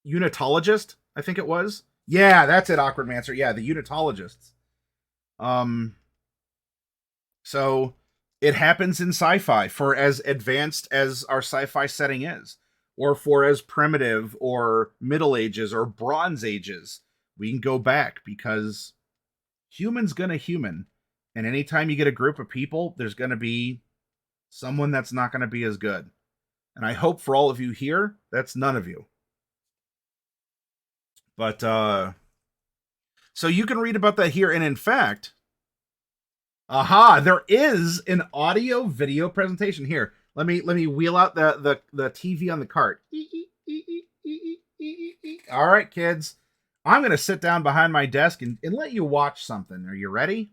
Unitologist, I think it was. Yeah, that's it, Awkward Mancer. Yeah, the Unitologists. So it happens in sci-fi for as advanced as our sci-fi setting is, or for as primitive or Middle Ages or Bronze Ages. We can go back because human's gonna human. And anytime you get a group of people, there's gonna be someone that's not gonna be as good. And I hope for all of you here, that's none of you. But, so you can read about that here. And in fact, there is an audio video presentation here. Let me wheel out the TV on the cart. All right, kids. I'm going to sit down behind my desk and let you watch something. Are you ready?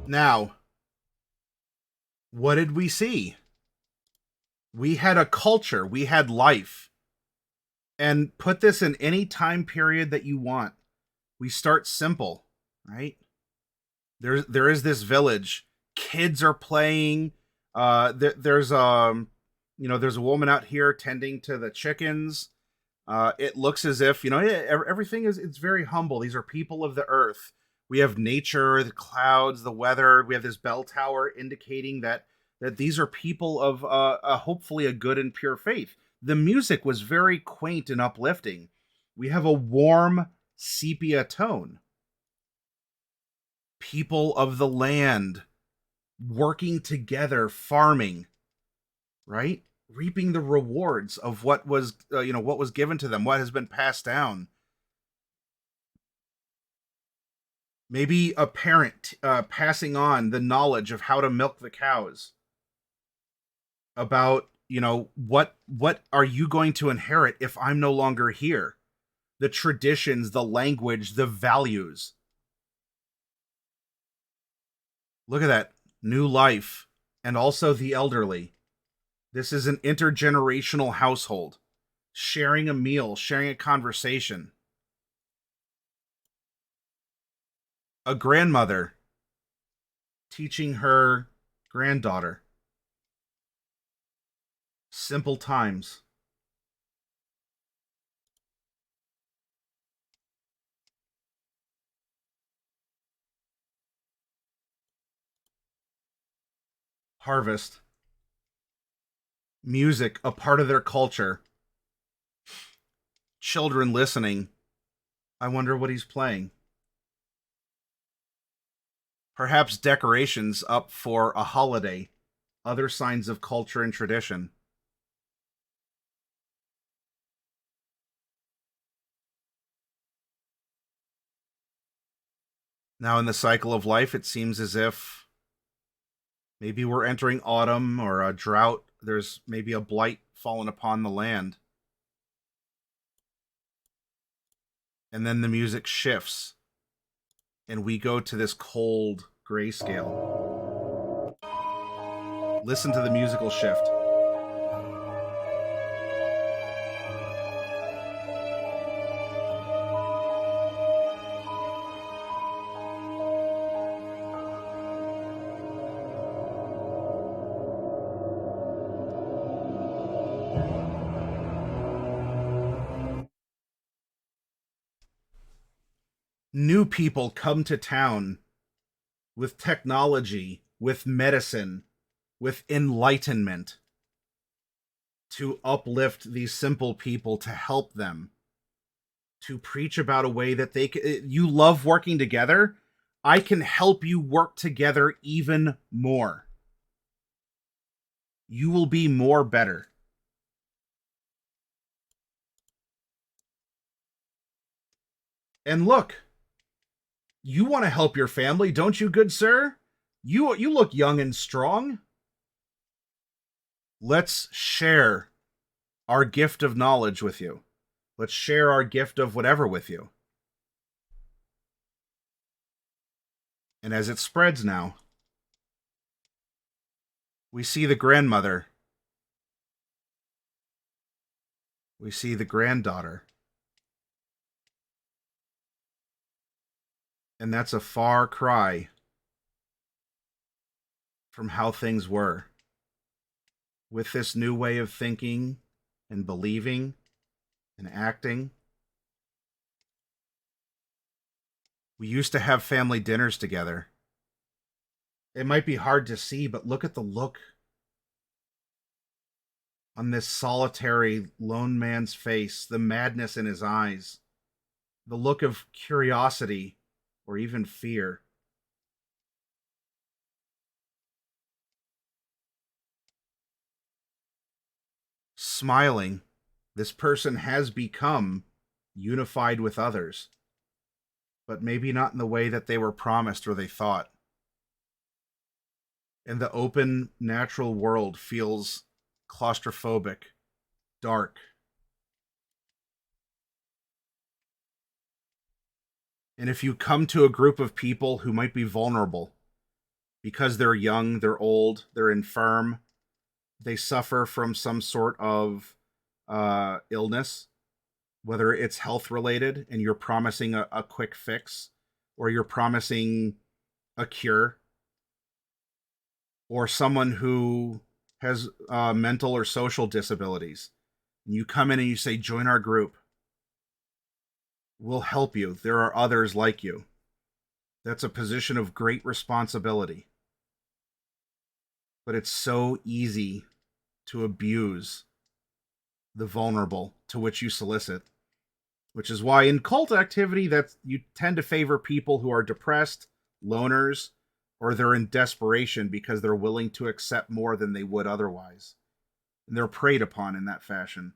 Now, what did we see? We had a culture, we had life. And put this in any time period that you want. We start simple, right? There is this village. Kids are playing. There's there's a woman out here tending to the chickens. It looks as if everything is, it's very humble. These are people of the earth. We have nature, the clouds, the weather. We have this bell tower indicating that these are people of hopefully a good and pure faith. The music was very quaint and uplifting. We have a warm sepia tone. People of the land working together, farming, right? Reaping the rewards of what was what was given to them, what has been passed down. Maybe a parent passing on the knowledge of how to milk the cows. About what are you going to inherit if I'm no longer here? The traditions, the language, the values. Look at that. New life. And also the elderly. This is an intergenerational household. Sharing a meal, sharing a conversation. A grandmother teaching her granddaughter. Simple times. Harvest. Music, a part of their culture. Children listening. I wonder what he's playing. Perhaps decorations up for a holiday. Other signs of culture and tradition. Now, in the cycle of life, it seems as if maybe we're entering autumn or a drought. There's maybe a blight fallen upon the land. And then the music shifts, and we go to this cold grayscale. Listen to the musical shift. New people come to town with technology, with medicine, with enlightenment to uplift these simple people, to help them, to preach about a way that you love working together. I can help you work together even more. You will be more better. And look, you want to help your family, don't you, good sir? You look young and strong. Let's share our gift of knowledge with you. Let's share our gift of whatever with you. And as it spreads now, we see the grandmother. We see the granddaughter. And that's a far cry from how things were. With this new way of thinking and believing and acting. We used to have family dinners together. It might be hard to see, but look at the look on this solitary lone man's face, the madness in his eyes, the look of curiosity or even fear. Smiling, this person has become unified with others, but maybe not in the way that they were promised or they thought. And the open, natural world feels claustrophobic, dark. And if you come to a group of people who might be vulnerable, because they're young, they're old, they're infirm, they suffer from some sort of illness, whether it's health related and you're promising a quick fix, or you're promising a cure, or someone who has mental or social disabilities. And you come in and you say, join our group. We'll help you. There are others like you. That's a position of great responsibility. But it's so easy to abuse the vulnerable to which you solicit, which is why in cult activity that you tend to favor people who are depressed, loners, or they're in desperation because they're willing to accept more than they would otherwise. And they're preyed upon in that fashion.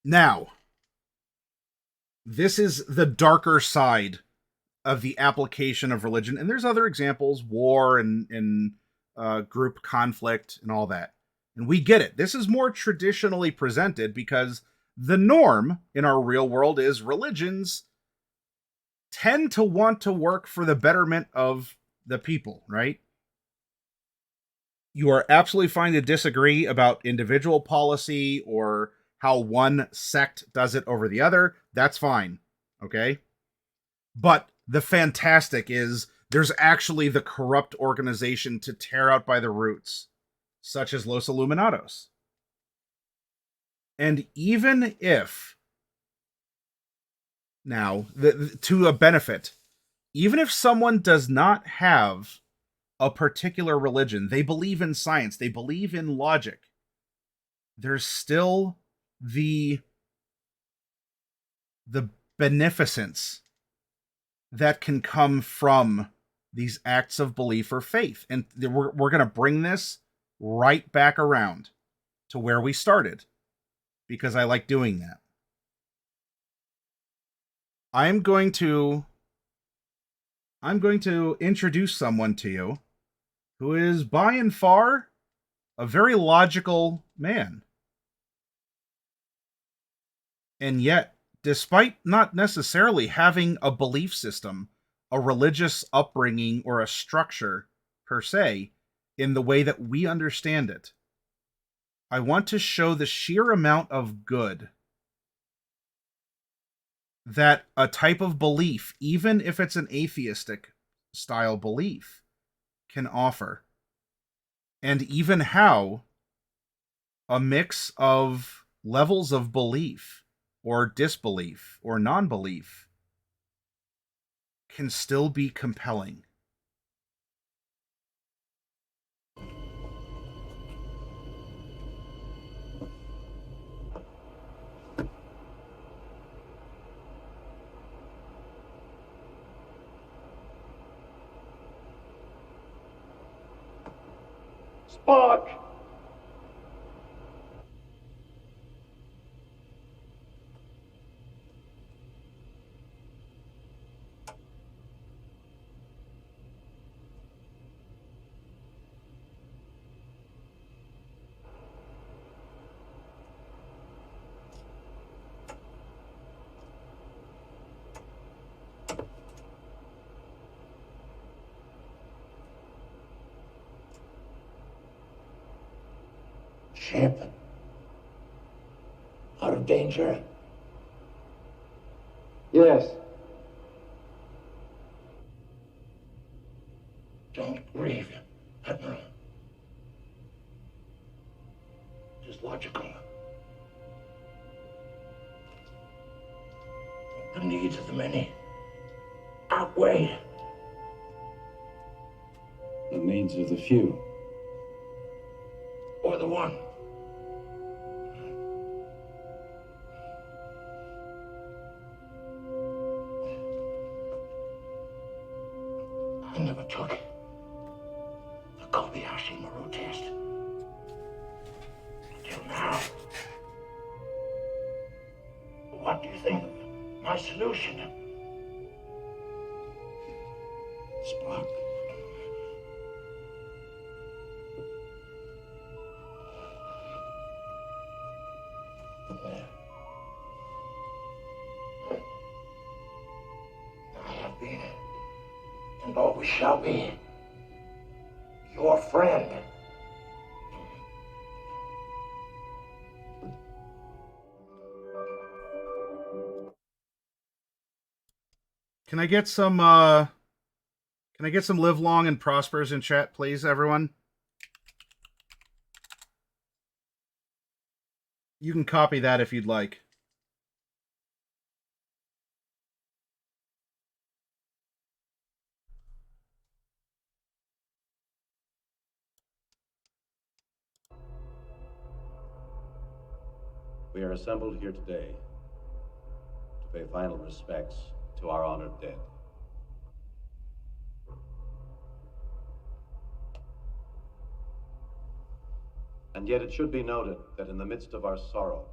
Now, this is the darker side of the application of religion. And there's other examples, war and group conflict and all that. And we get it. This is more traditionally presented because the norm in our real world is religions tend to want to work for the betterment of the people, right? You are absolutely fine to disagree about individual policy or how one sect does it over the other. That's fine, okay? But the fantastic is there's actually the corrupt organization to tear out by the roots, such as Los Illuminados. And even if, now, to a benefit, even if someone does not have a particular religion, they believe in science, they believe in logic, there's still the beneficence that can come from these acts of belief or faith. And we're going to bring this right back around to where we started, because I like doing that. I'm going to introduce someone to you who is by and far a very logical man. And yet, despite not necessarily having a belief system, a religious upbringing, or a structure per se, in the way that we understand it, I want to show the sheer amount of good that a type of belief, even if it's an atheistic style belief, can offer. And even how a mix of levels of belief or disbelief or non-belief can still be compelling. Spark! Ship. Out of danger? Yes. Don't grieve, Admiral. It is logical. The needs of the many outweigh The needs of the few. or the one. I never took the Kobayashi Maru test until now. What do you think of my solution? Spock. I have been and always We shall be your friend. Can I get some live long and prospers in chat, please, everyone? You can copy that if you'd like. We are assembled here today to pay final respects to our honored dead. And yet it should be noted that in the midst of our sorrow,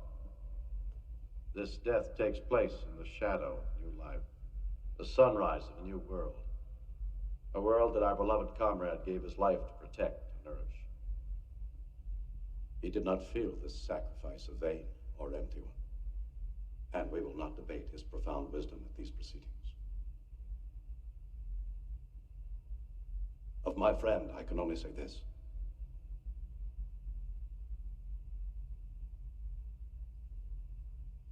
this death takes place in the shadow of new life, the sunrise of a new world, a world that our beloved comrade gave his life to protect and nourish. He did not feel this sacrifice a vain or empty one, and we will not debate his profound wisdom at these proceedings. Of my friend, I can only say this.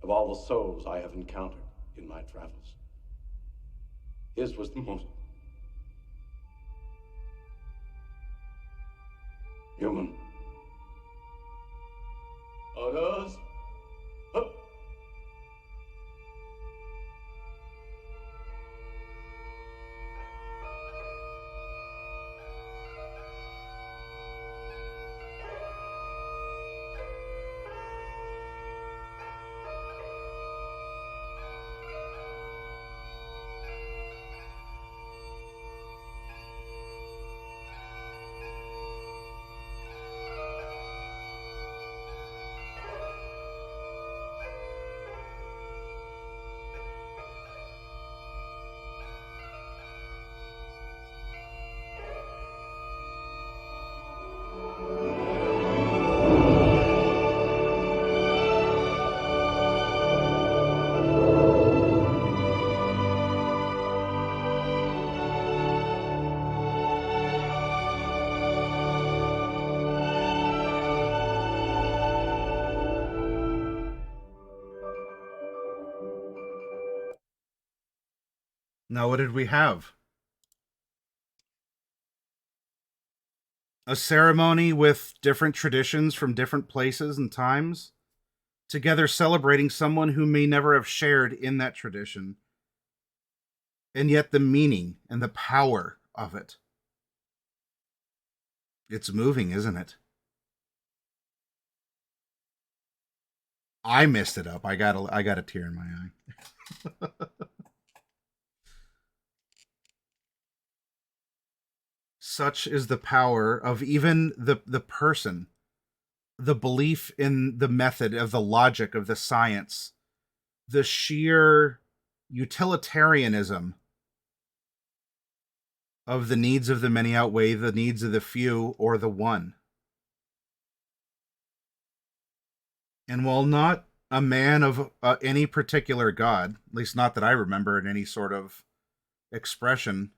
Of all the souls I have encountered in my travels, his was the most human. Others? Hup. Now, what did we have? A ceremony with different traditions from different places and times, together celebrating someone who may never have shared in that tradition, and yet the meaning and the power of it. It's moving, isn't it? I messed it up. I got a tear in my eye. Such is the power of even the person, the belief in the method, of the logic, of the science, the sheer utilitarianism of the needs of the many outweigh the needs of the few or the one. And while not a man of any particular god, at least not that I remember in any sort of expression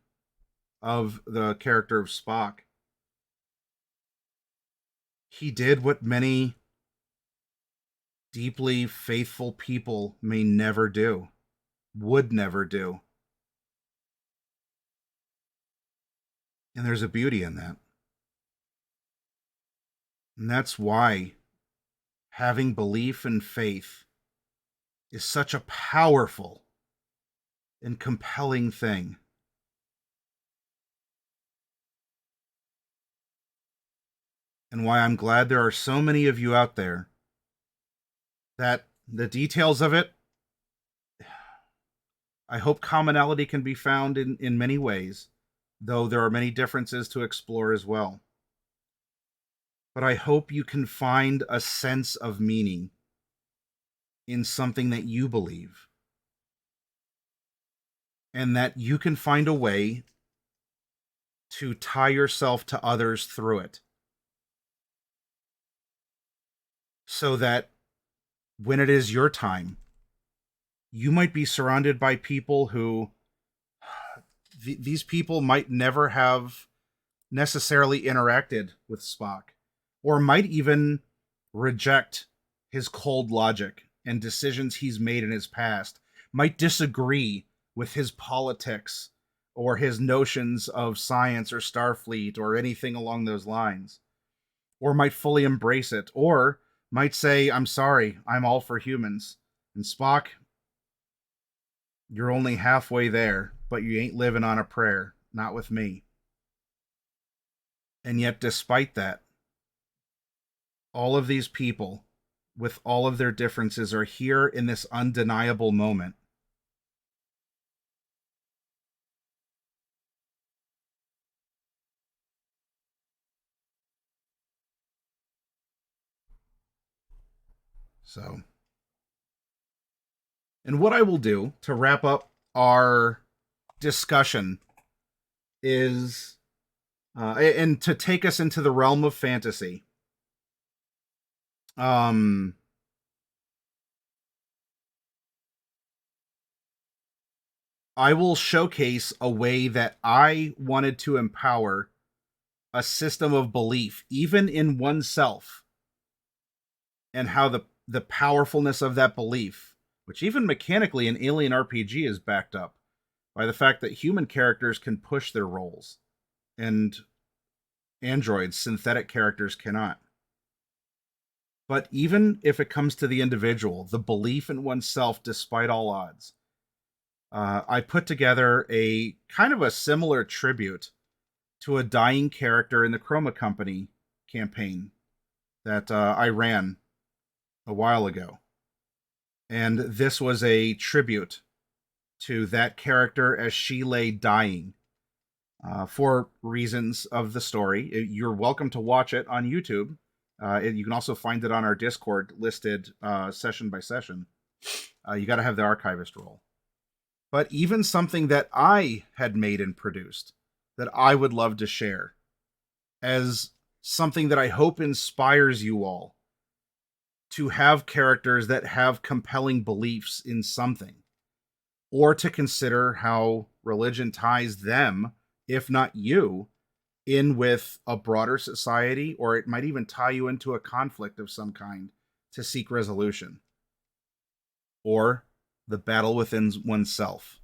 of the character of Spock, he did what many deeply faithful people may never do, would never do. And there's a beauty in that. And that's why having belief and faith is such a powerful and compelling thing. And why I'm glad there are so many of you out there that the details of it, I hope commonality can be found in many ways, though there are many differences to explore as well. But I hope you can find a sense of meaning in something that you believe, and that you can find a way to tie yourself to others through it, so that when it is your time, you might be surrounded by people who these people might never have necessarily interacted with Spock, or might even reject his cold logic and decisions he's made in his past, might disagree with his politics or his notions of science or Starfleet or anything along those lines, or might fully embrace it, or might say, I'm sorry, I'm all for humans. And Spock, you're only halfway there, but you ain't living on a prayer, not with me. And yet, despite that, all of these people, with all of their differences, are here in this undeniable moment. So, and what I will do to wrap up our discussion is, and to take us into the realm of fantasy, I will showcase a way that I wanted to empower a system of belief, even in oneself, and how the powerfulness of that belief, which even mechanically in Alien RPG is backed up by the fact that human characters can push their roles, and androids, synthetic characters, cannot. But even if it comes to the individual, the belief in oneself despite all odds, I put together a kind of a similar tribute to a dying character in the Chroma Company campaign that I ran a while ago. And this was a tribute to that character as she lay dying. For reasons of the story, you're welcome to watch it on YouTube. You can also find it on our Discord, listed session by session. You got to have the archivist role. But even something that I had made and produced that I would love to share as something that I hope inspires you all to have characters that have compelling beliefs in something, or to consider how religion ties them, if not you, in with a broader society, or it might even tie you into a conflict of some kind to seek resolution. Or the battle within oneself.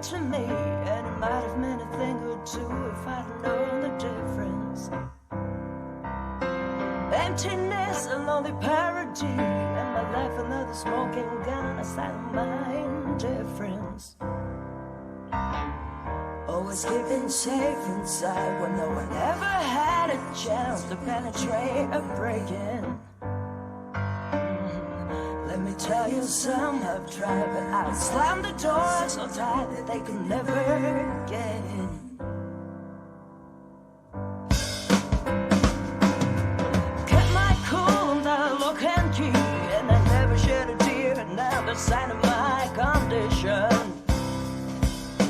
To me, and it might have meant a thing or two if I'd known the difference. Emptiness, a lonely parody, and my life another smoking gun, a silent mind difference. Always keeping safe inside when no one ever had a chance to penetrate a break-in. Let me tell you, some have tried, but I'll slam the door so tight that they can never get in. Kept my cool and I look and key, and I never shed a tear, and now the sign of my condition.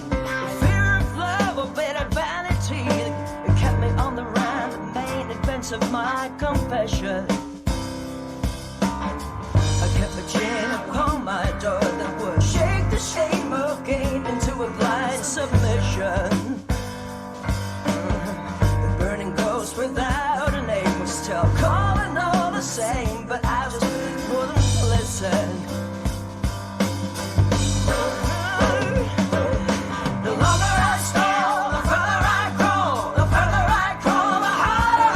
The fear of love, a bit of vanity, it kept me on the run, the main events of my confession. Kept a chain upon my door that would shake the shame of gain into a blind submission. The burning ghost without a name was still calling all the same, but I just wouldn't listen. The longer I stall, the further I crawl, the further I crawl, the harder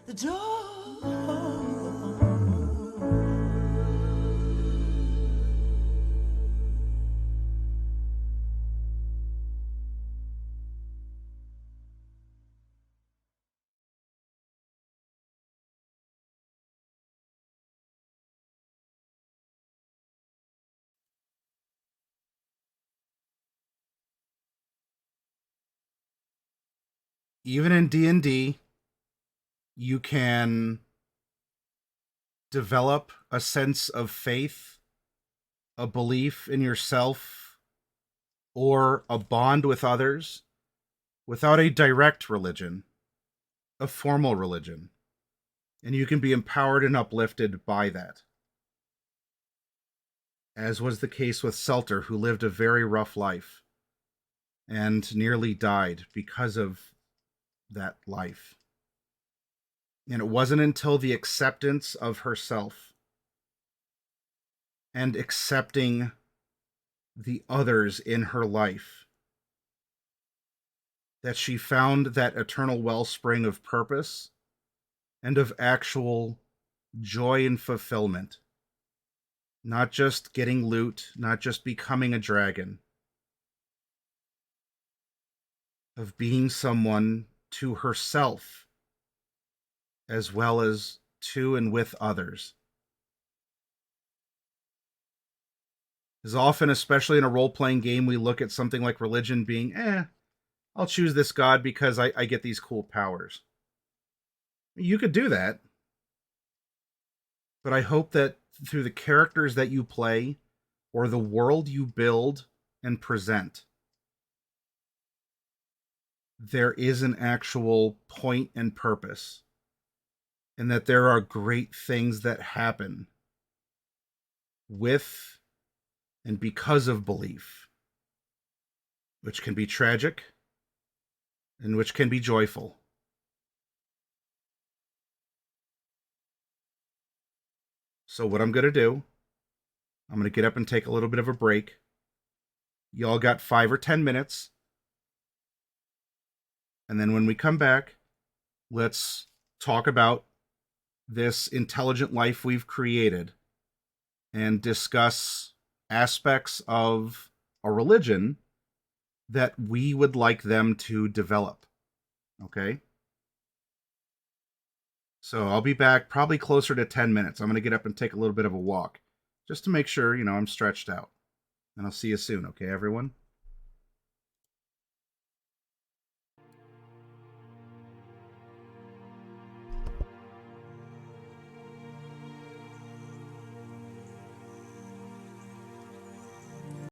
the door. Even in D&D, you can develop a sense of faith, a belief in yourself, or a bond with others without a direct religion, a formal religion. And you can be empowered and uplifted by that. As was the case with Selter, who lived a very rough life and nearly died because of that life. And it wasn't until the acceptance of herself and accepting the others in her life that she found that eternal wellspring of purpose and of actual joy and fulfillment. Not just getting loot, not just becoming a dragon, of being someone to herself as well as to and with others. As often, especially in a role-playing game, we look at something like religion being, I'll choose this god because I get these cool powers. You could do that. But I hope that through the characters that you play or the world you build and present, there is an actual point and purpose, and that there are great things that happen with and because of belief, which can be tragic and which can be joyful. So what I'm going to do, I'm going to get up and take a little bit of a break. Y'all got 5 or 10 minutes. And then when we come back, let's talk about this intelligent life we've created and discuss aspects of a religion that we would like them to develop. Okay? So I'll be back probably closer to 10 minutes. I'm going to get up and take a little bit of a walk just to make sure, I'm stretched out. And I'll see you soon, okay, everyone?